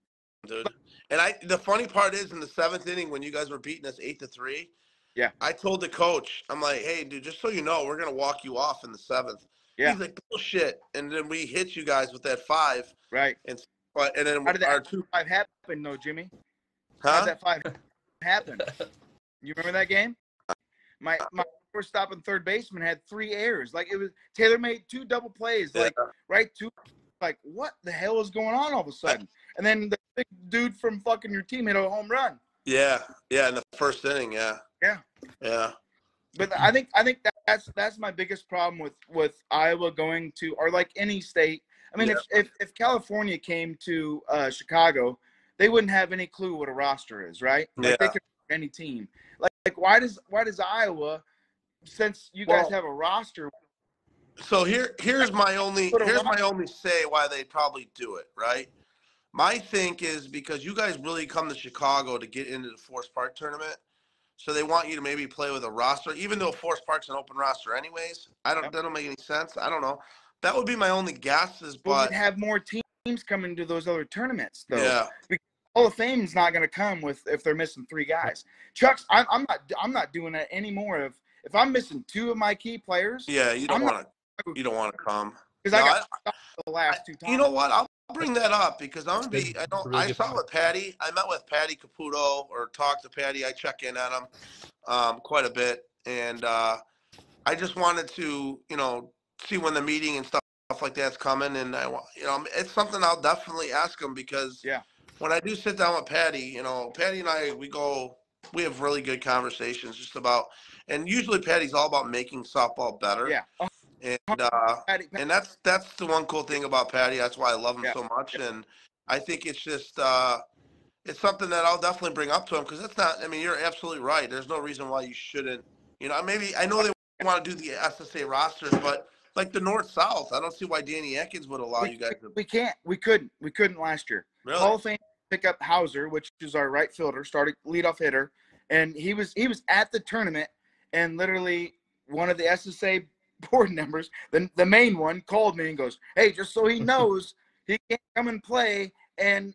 dude. And the funny part is, in the 7th inning when you guys were beating us 8-3. Yeah. I told the coach, I'm like, hey, dude, just so you know, we're gonna walk you off in the 7th. Yeah. He's like, bullshit. And then we hit you guys with that 5. Right. And then how did our that 2 5 happen, though, Jimmy? Huh? How did that 5 happen? You remember that game? My first stopping third baseman had 3 errors. Like, it was Taylor made 2 double plays. Like, right, 2. Like, what the hell is going on all of a sudden? And then the big dude from fucking your team hit a home run. Yeah, in the first inning, yeah. But I think that's my biggest problem with Iowa going to, or like any state. I mean, if California came to Chicago, they wouldn't have any clue what a roster is, right? Like, they could pick any team. Like why does Iowa, since you guys have a roster? So here's my only say why they probably do it, right? My think is because you guys really come to Chicago to get into the Forest Park tournament. So they want you to maybe play with a roster, even though Forest Park's an open roster anyways. That don't make any sense. I don't know. That would be my only guess but we'd have more teams coming to those other tournaments, though. Yeah. Because Hall of Fame's not going to come if they're missing 3 guys. Chuck's, I'm not doing that anymore. If I'm missing 2 of my key players, you don't want to come because I got stopped the last 2 times. You know what? I'll bring that up because I'm gonna be. I saw with Patty. I met with Patty Caputo or talked to Patty. I check in on him quite a bit, and I just wanted to see when the meeting and stuff like that's coming, and it's something I'll definitely ask him because when I do sit down with Patty, Patty and I we have really good conversations just about, and usually Patty's all about making softball better. Yeah. And that's the one cool thing about Patty. That's why I love him so much. And I think it's just it's something that I'll definitely bring up to him because it's not. I mean, you're absolutely right. There's no reason why you shouldn't. Maybe I know they want to do the SSA rosters, but like the North South, I don't see why Danny Atkins would allow you guys to. We can't. We couldn't last year. Really? Hall of Fame pick up Hauser, which is our right fielder, started leadoff hitter, and he was at the tournament, and literally one of the SSA board members, the main one, called me and goes, hey, just so he knows, he can't come and play and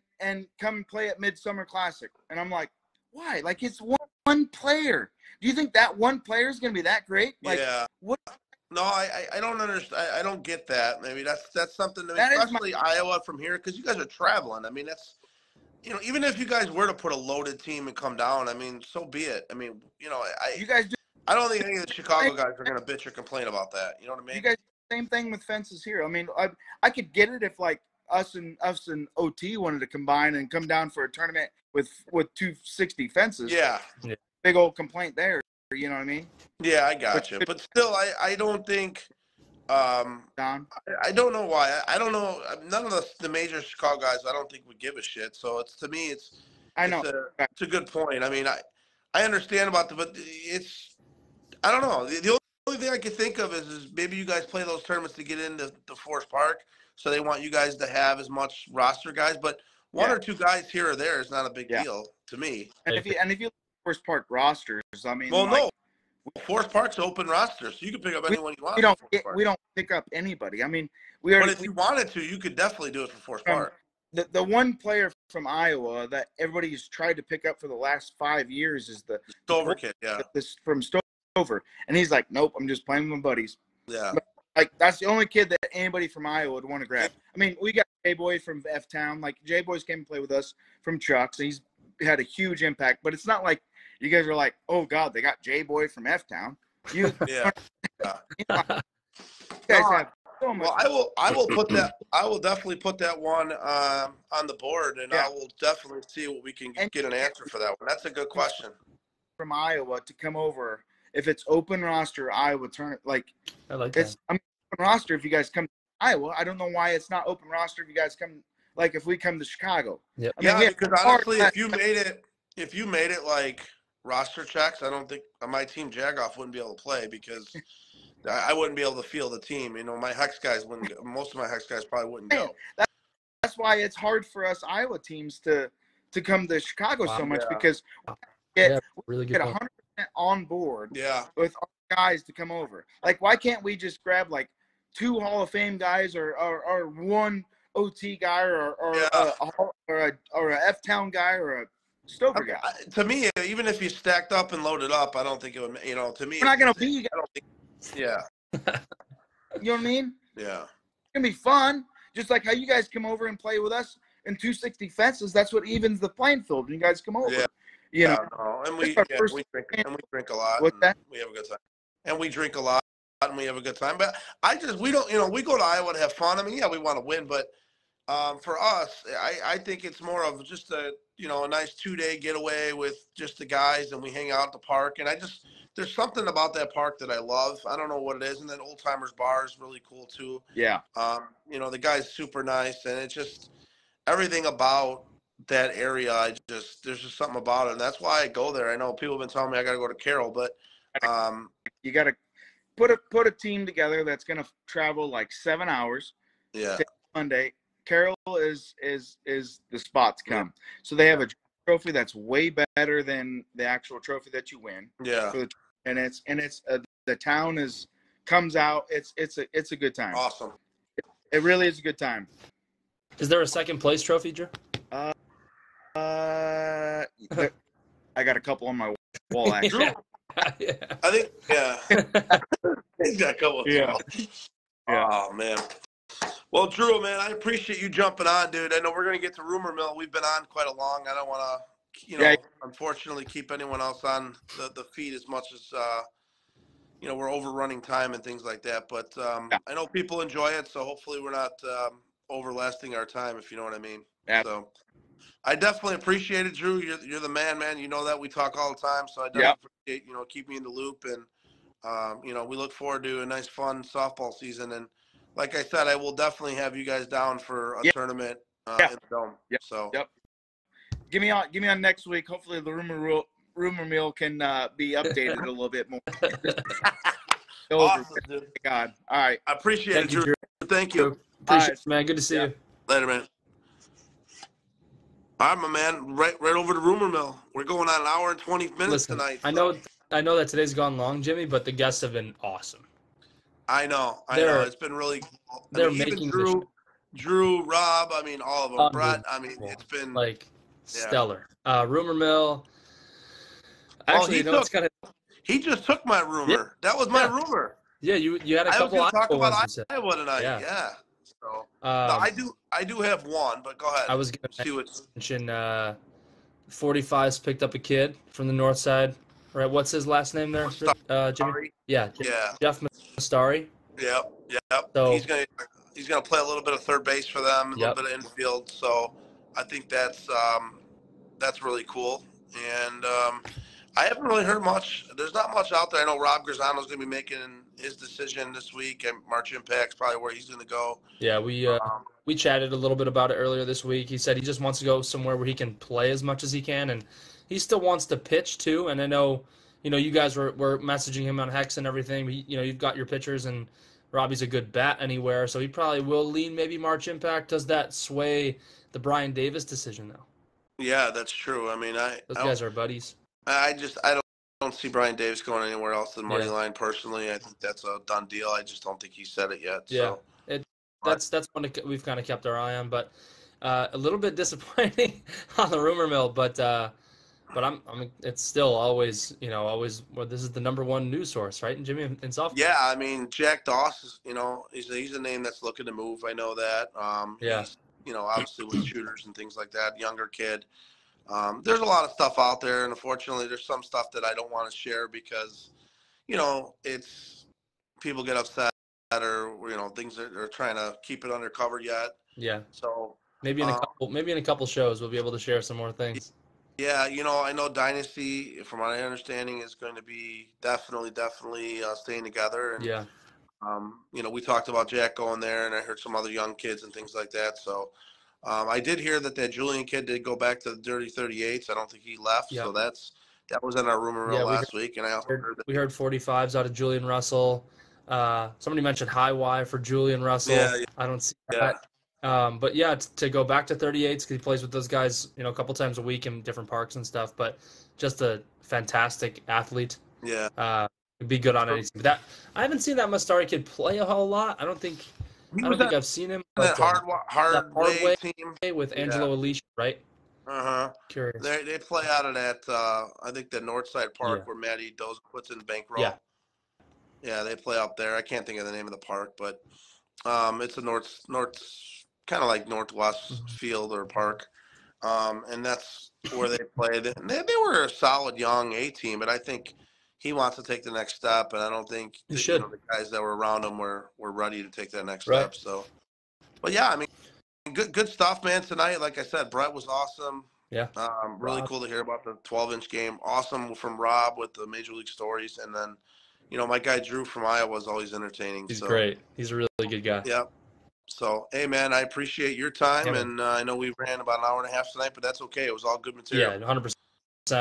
come and play at Midsummer Classic. And I'm like, why? Like, it's one player. Do you think that one player is going to be that great? Like, what? No, I don't understand. I don't get that. Maybe that's something to me, especially Iowa from here, because you guys are traveling. I mean, that's even if you guys were to put a loaded team and come down, I mean, so be it. I mean, you guys do. I don't think any of the Chicago guys are going to bitch or complain about that. You know what I mean? You guys, same thing with fences here. I mean, I could get it if like us and OT wanted to combine and come down for a tournament with 260 fences. Yeah. Big old complaint there. You know what I mean? Yeah, I got you. But still, I don't think. Don? I don't know why. I don't know. None of the major Chicago guys, I don't think would give a shit. So it's a good point. I mean, I understand about but it's. I don't know. The only thing I could think of is maybe you guys play those tournaments to get into the Forest Park, so they want you guys to have as much roster guys. But one or 2 guys here or there is not a big deal to me. And if you look at Forest Park rosters, I mean, no, Forest Park's open roster, so you can pick up anyone you want. We don't pick up anybody. I mean, but if you wanted to, you could definitely do it for Forest Park. The one player from Iowa that everybody's tried to pick up for the last 5 years is the Stover kid, This from Stover, and he's like, nope, I'm just playing with my buddies. Yeah. But, like, that's the only kid that anybody from Iowa would want to grab. I mean, we got J-Boy from F-Town. Like, J-Boy's came and play with us from Chuck's, and he's had a huge impact. But it's not like you guys are like, oh, God, they got J-Boy from F-Town. You guys have so much. Well, I will put that. I will definitely put that one on the board, and I will definitely see what we can get an answer for that one. That's a good question. From Iowa to come over, if it's open roster, Iowa turn it like. I like that. Open roster if you guys come to Iowa. I don't know why it's not open roster if you guys come. Like if we come to Chicago. Yep. Because honestly, if you made it like roster checks, I don't think my team Jagoff wouldn't be able to play because I wouldn't be able to field the team. You know, my Hex guys wouldn't go. Most of my Hex guys probably wouldn't go. That's why it's hard for us Iowa teams to come to Chicago so much because we really get 100% on board with our guys to come over. Like, why can't we just grab like 2 Hall of Fame guys or 1 OT guy or a F-Town guy or a Stover guy? To me, even if you stacked up and loaded up, I don't think it would. You know, to me, we're not gonna be. I don't think. Yeah. You know what I mean? Yeah. It's gonna be fun, just like how you guys come over and play with us in 260 fences. That's what evens the playing field when you guys come over. Yeah. You know. No. And we drink a lot. What's that? We have a good time. And we drink a lot and we have a good time. But we don't. You know, we go to Iowa to have fun. I mean, we want to win, but. For us, I think it's more of just a nice 2-day getaway with just the guys, and we hang out at the park. And there's something about that park that I love. I don't know what it is. And then Old Timers Bar is really cool too. Yeah. The guy's super nice, and it's just everything about that area. There's just something about it, and that's why I go there. I know people have been telling me I got to go to Carroll, but you got to put a team together that's going to travel like 7 hours. Yeah. Monday. Carroll is the spot to come. So they have a trophy that's way better than the actual trophy that you win. Yeah. And it's the town comes out. It's a good time. Awesome. It really is a good time. Is there a second place trophy, Drew? I got a couple on my wall actually. Yeah. I think he's got a couple. Yeah. Oh man. Well, Drew, man, I appreciate you jumping on, dude. I know we're going to get to Rumor Mill. We've been on quite a long. I don't want to, unfortunately, keep anyone else on the feed as much as, we're overrunning time and things like that. But I know people enjoy it, so hopefully we're not overlasting our time, if you know what I mean. Yeah. So I definitely appreciate it, Drew. You're the man. You know that. We talk all the time, so I definitely appreciate, keep me in the loop. And, we look forward to a nice, fun softball season. And, like I said, I will definitely have you guys down for a tournament in the Dome. Yep. So give me on next week. Hopefully the rumor mill can be updated a little bit more. Awesome, dude. God. All right. I appreciate it, Drew. Thank you. Appreciate it, man. Good to see you. Later, man. All right, my man. Right over to Rumor Mill. We're going on an hour and 20 minutes tonight. So. I know that today's gone long, Jimmy, but the guests have been awesome. I know. It's been really cool. Making Drew, Rob, all of them. Brett, it's been stellar. Rumor Mill. Actually, he just took my rumor. Yeah. That was my rumor. Yeah, you had a couple. I was going to talk about Iowa tonight. Yeah. So I do have one, but go ahead. I was going to mention 45's picked up a kid from the north side. Right, what's his last name there, Jimmy? Yeah. Jeff Mastari. Yep. So he's gonna play a little bit of third base for them, a little bit of infield. So I think that's really cool. And I haven't really heard much. There's not much out there. I know Rob Grisano's gonna be making his decision this week, and March Impact's probably where he's gonna go. Yeah, we chatted a little bit about it earlier this week. He said he just wants to go somewhere where he can play as much as he can, and he still wants to pitch too, and I know, you guys were messaging him on Hex and everything. But, you've got your pitchers, and Robbie's a good bat anywhere, so he probably will lean maybe March Impact. Does that sway the Brian Davis decision though? Yeah, that's true. Those guys are buddies. I don't see Brian Davis going anywhere else than Moneyline personally. I think that's a done deal. I just don't think he said it yet. Yeah, so. That's one that we've kind of kept our eye on, but a little bit disappointing on the Rumor Mill, but it's still always, this is the number one news source, right? And Jimmy in softball. Yeah, Jack Doss is, he's a name that's looking to move. I know that. He's, obviously with shooters and things like that, younger kid. There's a lot of stuff out there, and unfortunately, there's some stuff that I don't want to share because, it's people get upset yet, or things that are trying to keep it undercover yet. Yeah. So maybe in a couple shows we'll be able to share some more things. Yeah, I know Dynasty, from my understanding, is going to be definitely staying together. And yeah. We talked about Jack going there, and I heard some other young kids and things like that. So I did hear that Julian kid did go back to the Dirty 38s. I don't think he left. Yeah. So that was in our rumor mill last week, and I also heard that we heard 45s out of Julian Russell. Somebody mentioned high Y for Julian Russell. Yeah. I don't see that. But yeah, to go back to 38s because he plays with those guys, a couple times a week in different parks and stuff. But just a fantastic athlete. Yeah. Be good on any team. But I haven't seen that Mustari kid play a whole lot. I don't think I've seen him. That hard way team with Angelo Alicia, right? Curious. They play out of that. I think the Northside Park where Matty Doze puts in bankroll. Yeah, they play up there. I can't think of the name of the park, but it's a north kind of like Northwest field or park, and that's where they played. And they were a solid young A team, but I think he wants to take the next step, and I don't think the guys that were around him were ready to take that next step. So, but yeah, I mean, good stuff, man. Tonight, like I said, Brett was awesome. Yeah. Really cool to hear about the 12-inch game. Awesome from Rob with the Major League stories, and then my guy Drew from Iowa is always entertaining. He's great. He's a really good guy. Yeah. So, hey, man, I appreciate your time, and I know we ran about an hour and a half tonight, but that's okay. It was all good material. Yeah, 100%.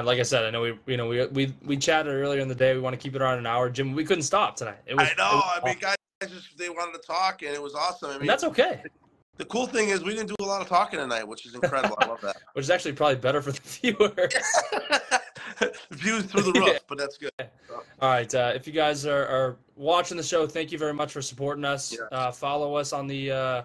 Like I said, I know we chatted earlier in the day. We want to keep it around an hour. Jim, we couldn't stop tonight. I mean, guys they wanted to talk, and it was awesome. I mean, and that's okay. The cool thing is we didn't do a lot of talking tonight, which is incredible. I love that. Which is actually probably better for the viewers. Views through the roof, but that's good. All right. If you guys are watching the show, thank you very much for supporting us. Yeah. Follow us on the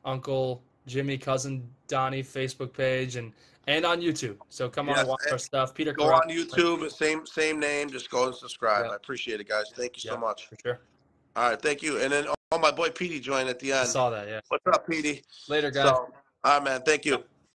Uncle Jimmy, Cousin Donnie Facebook page and on YouTube. So come on and watch our stuff. Peter, go on YouTube, same name. Just go and subscribe. I appreciate it, guys. Thank you so much. For sure. All right, thank you. And then my boy Petey joined at the end. I saw that, yeah. What's up, Petey? Later, guys. All right, man. Thank you.